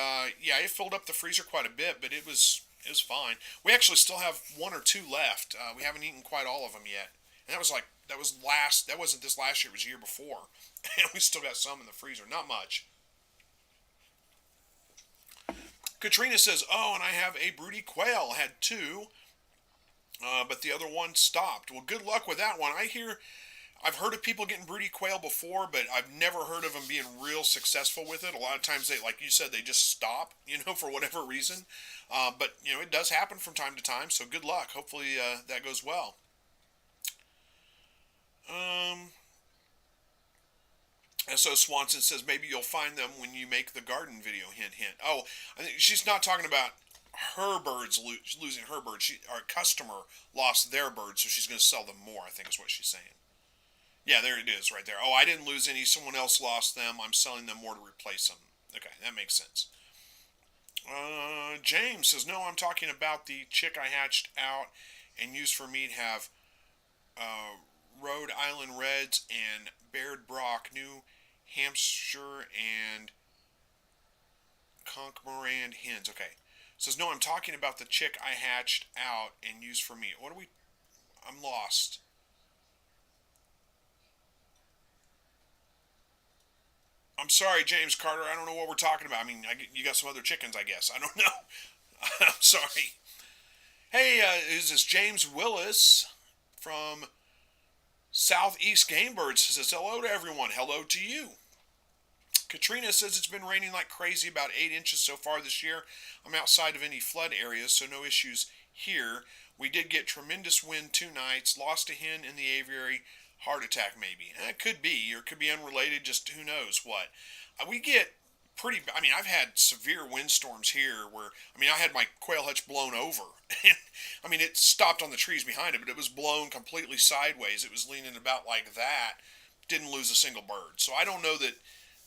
yeah, it filled up the freezer quite a bit, but it was fine. We actually still have 1 or 2 left. We haven't eaten quite all of them yet. And that wasn't this last year, it was the year before. And we still got some in the freezer. Not much. Katrina says, oh, and I have a broody quail. I had 2, but the other one stopped. Well, good luck with that one. I've heard of people getting broody quail before, but I've never heard of them being real successful with it. A lot of times, they, like you said, they just stop, for whatever reason. But, it does happen from time to time, so good luck. Hopefully that goes well. So Swanson says, maybe you'll find them when you make the garden video, hint, hint. Oh, I think she's not talking about her birds losing her birds. Our customer lost their birds, so she's going to sell them more, I think is what she's saying. Yeah, there it is right there. Oh, I didn't lose any. Someone else lost them. I'm selling them more to replace them. Okay, that makes sense. James says, no, I'm talking about the chick I hatched out and used for meat have Rhode Island Reds and Baird Brock, New Hampshire, and Concomoran hens. Okay. Says, no, I'm talking about the chick I hatched out and used for meat. I'm lost. I'm sorry, James Carter. I don't know what we're talking about. I mean, you got some other chickens, I guess. I don't know. I'm sorry. Hey, is this James Willis from Southeast Game Birds? Says, hello to everyone. Hello to you. Katrina says it's been raining like crazy, about 8 inches so far this year. I'm outside of any flood areas, so no issues here. We did get tremendous wind 2 nights, lost a hen in the aviary, heart attack maybe. It could be, or it could be unrelated, just who knows what. We get pretty. I mean, I've had severe windstorms here where, I mean, I had my quail hutch blown over. And I mean, it stopped on the trees behind it, but it was blown completely sideways. It was leaning about like that. Didn't lose a single bird. So I don't know that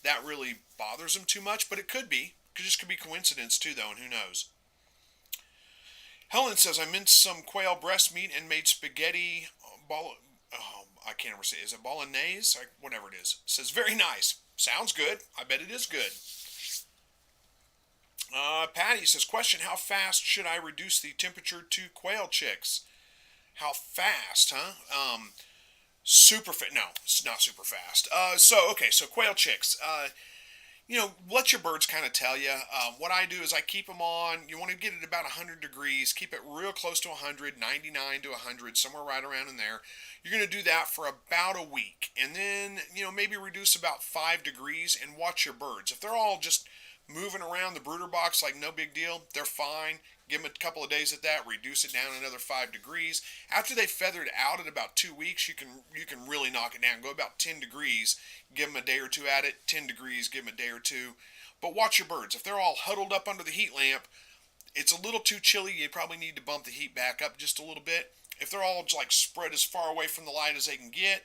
that really bothers them too much, but it could be. Just could be coincidence too, though, and who knows. Helen says, I minced some quail breast meat and made spaghetti. I can't ever say. Is it bolognese? Whatever it is. Says, very nice. Sounds good. I bet it is good. Patty says, question, how fast should I reduce the temperature to quail chicks? How fast, huh? Super fast. No, it's not super fast. So quail chicks. Let your birds kind of tell you. What I do is I keep them on. You want to get it about 100 degrees. Keep it real close to 100, 99 to 100, somewhere right around in there. You're going to do that for about a week. And then, maybe reduce about 5 degrees and watch your birds. If they're all just moving around the brooder box like no big deal, they're fine. Give them a couple of days at that, reduce it down another 5 degrees. After they feathered out at about 2 weeks, you can really knock it down. Go about 10 degrees, give them a day or two at it. 10 degrees, give them a day or two. But watch your birds. If they're all huddled up under the heat lamp, it's a little too chilly. You probably need to bump the heat back up just a little bit. If they're all like spread as far away from the light as they can get,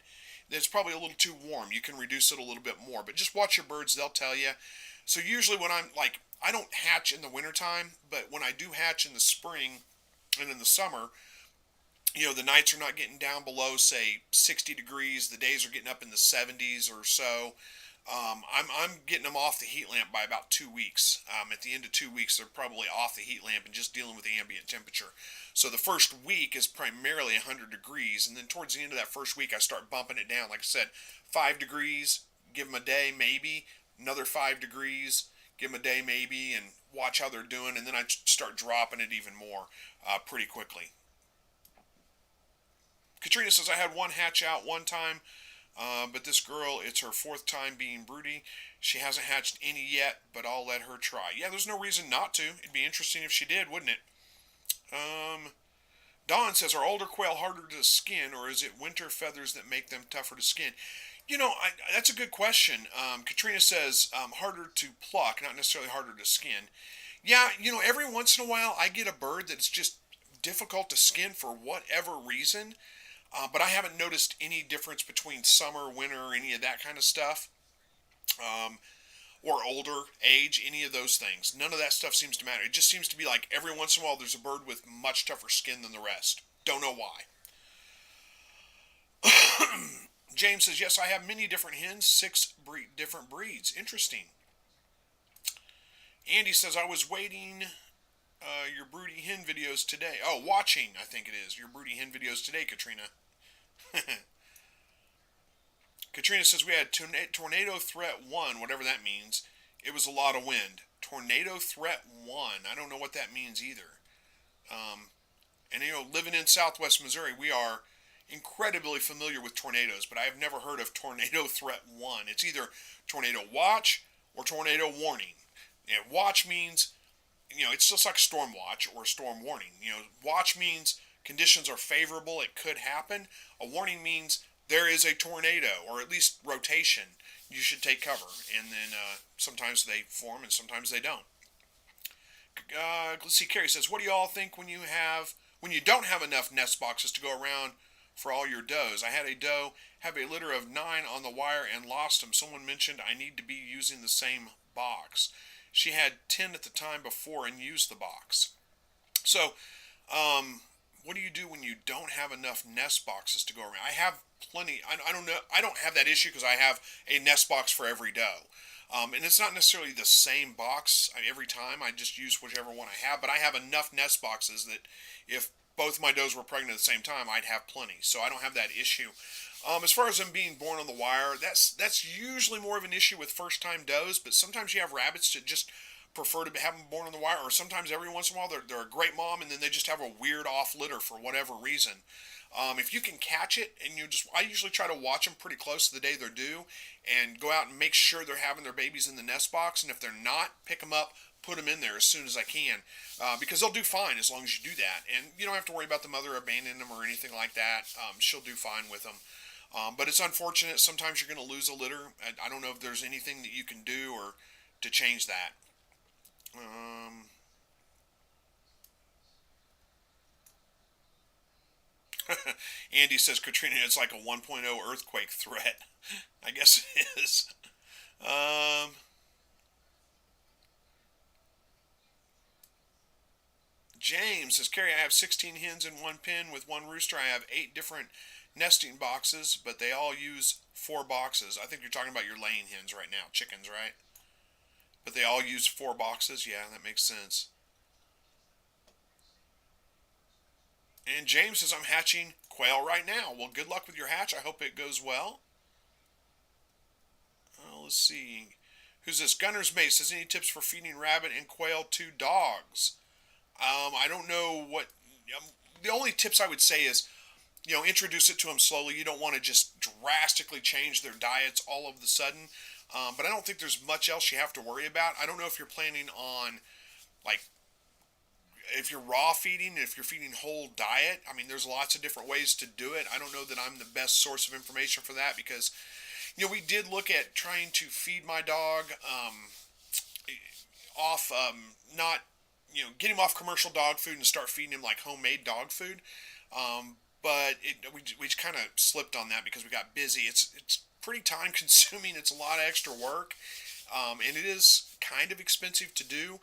it's probably a little too warm. You can reduce it a little bit more. But just watch your birds. They'll tell you. So usually when I don't hatch in the wintertime, but when I do hatch in the spring and in the summer, the nights are not getting down below, say, 60 degrees. The days are getting up in the 70s or so. I'm getting them off the heat lamp by about 2 weeks. At the end of 2 weeks, they're probably off the heat lamp and just dealing with the ambient temperature. So the first week is primarily 100 degrees, and then towards the end of that first week, I start bumping it down. Like I said, 5 degrees, give them a day maybe, another 5 degrees, give them a day maybe, and watch how they're doing, and then I start dropping it even more pretty quickly. Katrina says, I had one hatch out one time, but this girl, it's her 4th time being broody. She hasn't hatched any yet, but I'll let her try. Yeah, there's no reason not to. It'd be interesting if she did, wouldn't it? Dawn says, are older quail harder to skin, or is it winter feathers that make them tougher to skin? That's a good question. Katrina says, harder to pluck, not necessarily harder to skin. Yeah, every once in a while I get a bird that's just difficult to skin for whatever reason, but I haven't noticed any difference between summer, winter, any of that kind of stuff, or older, age, any of those things. None of that stuff seems to matter. It just seems to be like every once in a while there's a bird with much tougher skin than the rest. Don't know why. James says, yes, I have many different hens, 6 different breeds. Interesting. Andy says, I was waiting your broody hen videos today. Oh, watching, I think it is, your broody hen videos today, Katrina. Katrina says, we had tornado threat 1, whatever that means. It was a lot of wind. Tornado threat 1. I don't know what that means either. And living in southwest Missouri, we are incredibly familiar with tornadoes, but I have never heard of tornado threat 1. It's either tornado watch or tornado warning. Watch means, it's just like storm watch or storm warning. Watch means conditions are favorable, it could happen. A warning means there is a tornado, or at least rotation. You should take cover, and then sometimes they form and sometimes they don't. Let's see, Carrie says, what do you all think when you don't have enough nest boxes to go around for all your does? I had a doe have a litter of 9 on the wire and lost them. Someone mentioned I need to be using the same box. She had 10 at the time before and used the box. So, what do you do when you don't have enough nest boxes to go around? I have plenty. I don't know. I don't have that issue because I have a nest box for every doe. And it's not necessarily the same box every time. I just use whichever one I have. But I have enough nest boxes that if both my does were pregnant at the same time, I'd have plenty. So I don't have that issue. As far as them being born on the wire, that's usually more of an issue with first-time does. But sometimes you have rabbits that just prefer to have them born on the wire. Or sometimes every once in a while they're a great mom and then they just have a weird off litter for whatever reason. If you can catch it, and I usually try to watch them pretty close to the day they're due, and go out and make sure they're having their babies in the nest box. And if they're not, pick them up, put them in there as soon as I can, because they'll do fine as long as you do that. And you don't have to worry about the mother abandoning them or anything like that. She'll do fine with them. But it's unfortunate. Sometimes you're going to lose a litter. I don't know if there's anything that you can do, or to change that. Um, Andy says, Katrina, it's like a 1.0 earthquake threat. I guess it is. Um, James says, Carrie, I have 16 hens in one pen with one rooster. I have 8 different nesting boxes, but they all use 4 boxes. I think you're talking about your laying hens right now, chickens, right? But they all use 4 boxes. Yeah, that makes sense. And James says, I'm hatching quail right now. Well, good luck with your hatch. I hope it goes well. Let's see. Who's this? Gunner's Mate says, any tips for feeding rabbit and quail to dogs? I don't know what. The only tips I would say is, introduce it to them slowly. You don't want to just drastically change their diets all of the sudden. But I don't think there's much else you have to worry about. I don't know if you're planning on, like, if you're raw feeding, if you're feeding whole diet. I mean, there's lots of different ways to do it. I don't know that I'm the best source of information for that because, we did look at trying to feed my dog off, not, get him off commercial dog food and start feeding him like homemade dog food. But we kind of slipped on that because we got busy. It's pretty time consuming. It's a lot of extra work. And it is kind of expensive to do.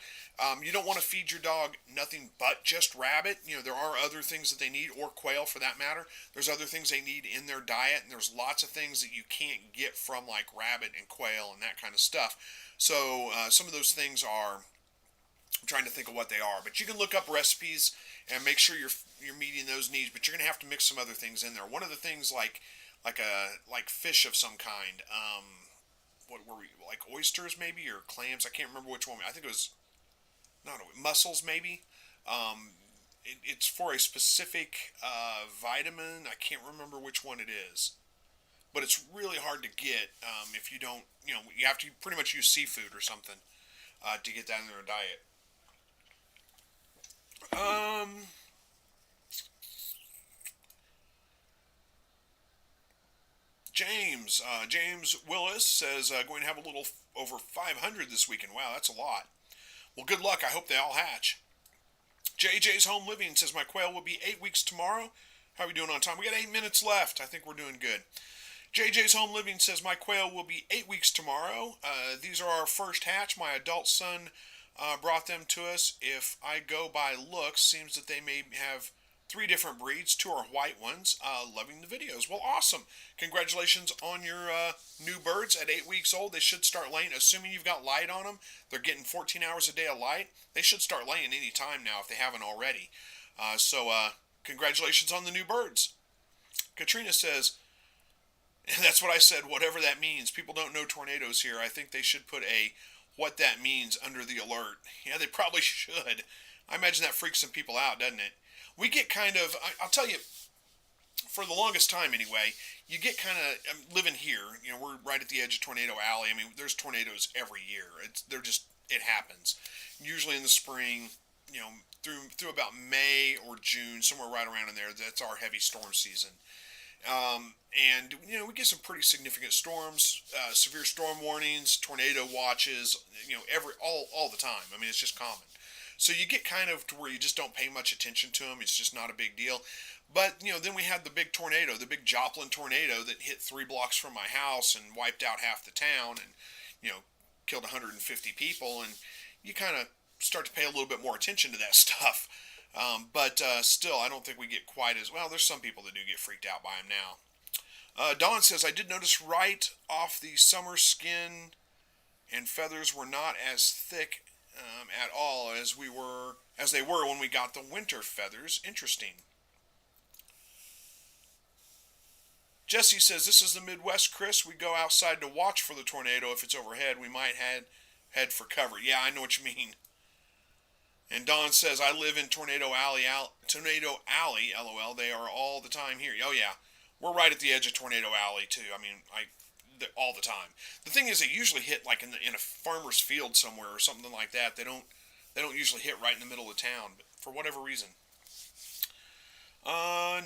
You don't want to feed your dog nothing but just rabbit. There are other things that they need, or quail for that matter. There's other things they need in their diet, and there's lots of things that you can't get from like rabbit and quail and that kind of stuff. So some of those things are, I'm trying to think of what they are, but you can look up recipes and make sure you're meeting those needs. But you're going to have to mix some other things in there. One of the things like fish of some kind. What were we, like oysters maybe, or clams? I can't remember which one. I think it was not mussels maybe. It's for a specific vitamin. I can't remember which one it is, but it's really hard to get if you don't. You have to pretty much use seafood or something to get that in their diet. James Willis says going to have a little over 500 this weekend. Wow, that's a lot. Well, good luck. I hope they all hatch. JJ's Home Living says my quail will be 8 weeks tomorrow. How are we doing on time? We got 8 minutes left. I think we're doing good. JJ's Home Living says my quail will be 8 weeks tomorrow. These are our first hatch. My adult son brought them to us. If I go by looks, seems that they may have 3 different breeds. 2 are white ones. Loving the videos. Well, awesome. Congratulations on your new birds at 8 weeks old. They should start laying, assuming you've got light on them. They're getting 14 hours a day of light. They should start laying any time now if they haven't already. So congratulations on the new birds. Katrina says, and that's what I said, whatever that means. People don't know tornadoes here. I think they should put a what that means under the alert. Yeah, they probably should. I imagine that freaks some people out, doesn't it? We get kind of, I'll tell you, for the longest time anyway, you get kind of, living here, we're right at the edge of Tornado Alley. I mean, there's tornadoes every year. It happens. Usually in the spring, through about May or June, somewhere right around in there, that's our heavy storm season. And we get some pretty significant storms, severe storm warnings, tornado watches, all the time. I mean, it's just common. So you get kind of to where you just don't pay much attention to them. It's just not a big deal. But, then we had the big tornado, the big Joplin tornado that hit 3 blocks from my house and wiped out half the town and, killed 150 people. And you kind of start to pay a little bit more attention to that stuff. But still, I don't think we get quite as, well, there's some people that do get freaked out by them now. Dawn says, I did notice right off the summer skin and feathers were not as thick at all as they were when we got the winter feathers. Interesting. Jesse says, this is the Midwest, Chris. We go outside to watch for the tornado. If it's overhead, we might head for cover. Yeah, I know what you mean. And Don says, I live in Tornado Alley, LOL. They are all the time here. Oh, yeah. We're right at the edge of Tornado Alley, too. I mean, all the time. The thing is, they usually hit like in a farmer's field somewhere or something like that. They don't usually hit right in the middle of town, but for whatever reason.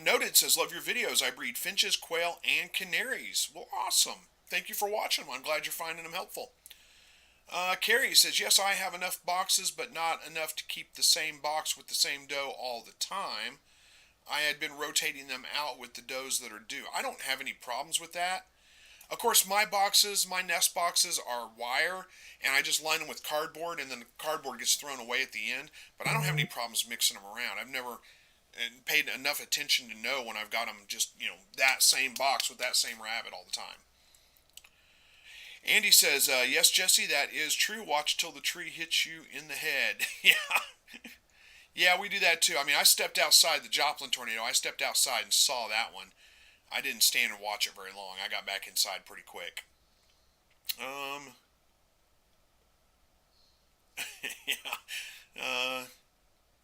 Noted says, love your videos. I breed finches, quail, and canaries. Well, awesome. Thank you for watching them. I'm glad you're finding them helpful. Carrie says, yes, I have enough boxes, but not enough to keep the same box with the same dough all the time. I had been rotating them out with the doughs that are due. I don't have any problems with that. Of course, my boxes, my nest boxes are wire, and I just line them with cardboard, and then the cardboard gets thrown away at the end. But I don't have any problems mixing them around. I've never paid enough attention to know when I've got them just, that same box with that same rabbit all the time. Andy says, yes, Jesse, that is true. Watch till the tree hits you in the head. Yeah. Yeah, we do that too. I mean, I stepped outside the Joplin tornado. I stepped outside and saw that one. I didn't stand and watch it very long. I got back inside pretty quick. Yeah.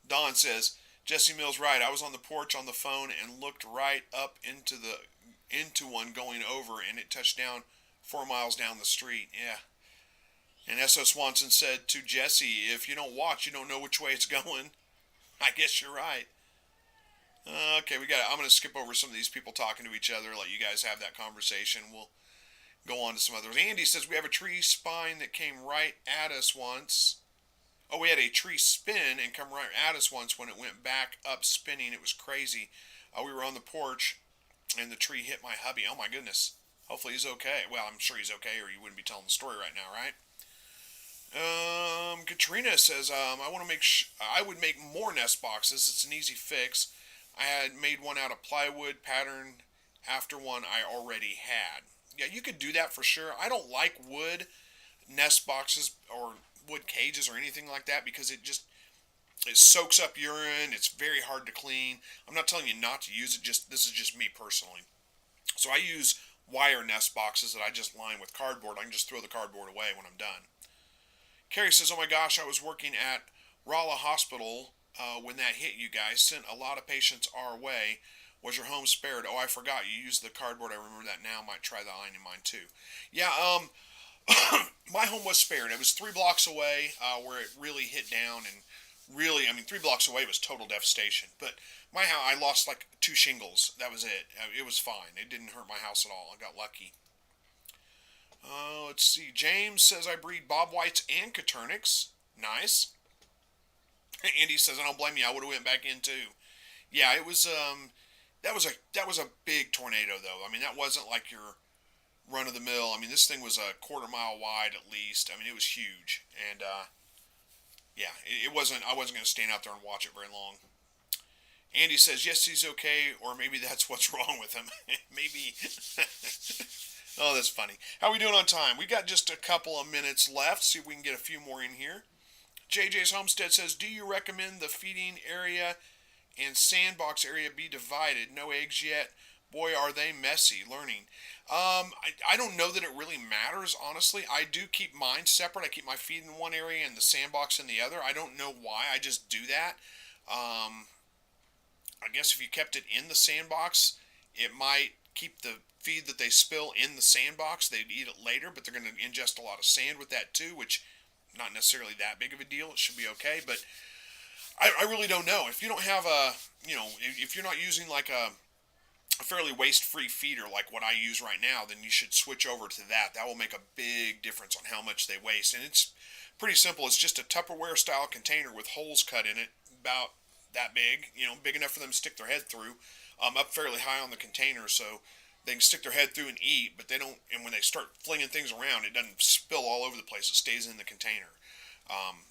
Don says, Jesse Mills right. I was on the porch on the phone and looked right up into one going over, and it touched down 4 miles down the street. Yeah. And S.O. Swanson said to Jesse, if you don't watch, you don't know which way it's going. I guess you're right. Okay, I'm going to skip over some of these people talking to each other, let you guys have that conversation. We'll go on to some others. Andy says, we have a tree spine that came right at us once. Oh, we had a tree spin and come right at us once. When it went back up spinning, it was crazy. We were on the porch, and the tree hit my hubby. Oh, my goodness. Hopefully he's okay. Well, I'm sure he's okay, or you wouldn't be telling the story right now, right? Katrina says, I would make more nest boxes. It's an easy fix. I had made one out of plywood pattern after one I already had. Yeah, you could do that for sure. I don't like wood nest boxes or wood cages or anything like that because it soaks up urine. It's very hard to clean. I'm not telling you not to use it. This is just me personally. So I use wire nest boxes that I just line with cardboard. I can just throw the cardboard away when I'm done. Carrie says, oh my gosh, I was working at Rolla Hospital when that hit you guys. Sent a lot of patients our way. Was your home spared? Oh, I forgot. You used the cardboard. I remember that now. Might try the iron in mine too. Yeah, my home was spared. It was 3 blocks away where it really hit down. And really, 3 blocks away was total devastation. But my house, I lost like 2 shingles. That was it. It was fine. It didn't hurt my house at all. I got lucky. Let's see. James says I breed Bob Whites and Coturnics. Nice. Andy says I don't blame you. I would have went back in too. Yeah, it was. That was a big tornado though. That wasn't like your run of the mill. This thing was a quarter-mile wide at least. It was huge, and yeah, it wasn't. I wasn't going to stand out there and watch it very long. Andy says yes, he's okay, or maybe that's what's wrong with him. Maybe. Oh, that's funny. How are we doing on time? We got just a couple of minutes left. See if we can get a few more in here. JJ's Homestead says, do you recommend the feeding area and sandbox area be divided? No eggs yet. Boy, are they messy learning. I don't know that it really matters, honestly. I do keep mine separate. I keep my feed in one area and the sandbox in the other. I don't know why. I just do that. I guess if you kept it in the sandbox, it might keep the feed that they spill in the sandbox. They'd eat it later, but they're going to ingest a lot of sand with that too, which not necessarily that big of a deal. It should be okay, but I really don't know. If you don't have if you're not using like a fairly waste-free feeder like what I use right now, then you should switch over to that. That will make a big difference on how much they waste. And it's pretty simple. It's just a Tupperware-style container with holes cut in it, about that big, big enough for them to stick their head through, up fairly high on the container, so they can stick their head through and eat, but they don't, and when they start flinging things around, it doesn't spill all over the place. It stays in the container.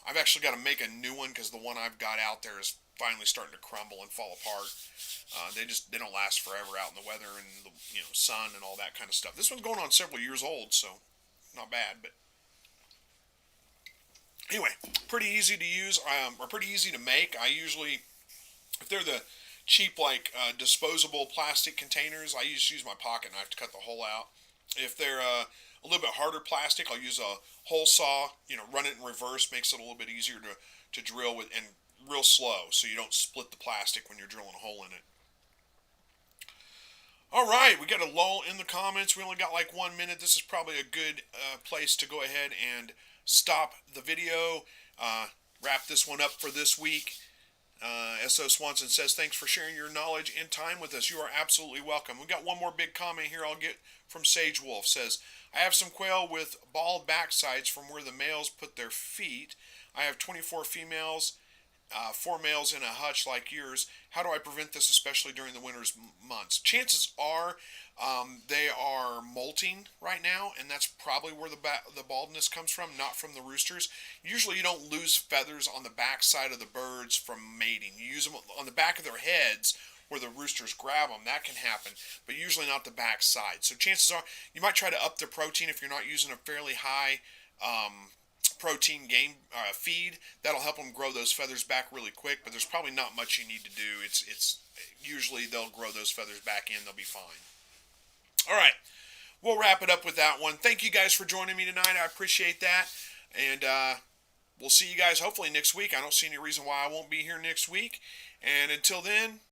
I've actually got to make a new one because the one I've got out there is finally starting to crumble and fall apart. They don't last forever out in the weather and the sun and all that kind of stuff. This one's going on several years old, so not bad. But anyway, pretty easy to use, or pretty easy to make. I usually, if they're the cheap disposable plastic containers, I just use my pocket knife to cut the hole out. If they're a little bit harder plastic, I'll use a hole saw, run it in reverse, makes it a little bit easier to drill with, and real slow, so you don't split the plastic when you're drilling a hole in it. Alright, we got a lull in the comments. We only got like 1 minute. This is probably a good place to go ahead and stop the video, wrap this one up for this week. S.O. Swanson says, thanks for sharing your knowledge and time with us. You are absolutely welcome. We got one more big comment here I'll get from Sage Wolf. Says, I have some quail with bald backsides from where the males put their feet. I have 24 females, 4 males in a hutch like yours. How do I prevent this, especially during the winter's months? Chances are they are molting right now, and that's probably where the baldness comes from, not from the roosters. Usually you don't lose feathers on the back side of the birds from mating. You use them on the back of their heads where the roosters grab them. That can happen, but usually not the back side. So chances are you might try to up the protein if you're not using a fairly high protein game feed. That'll help them grow those feathers back really quick, but there's probably not much you need to do. It's usually they'll grow those feathers back in. They'll be fine. All right, we'll wrap it up with that one. Thank you guys for joining me tonight. I appreciate that, and we'll see you guys hopefully next week. I don't see any reason why I won't be here next week, and until then,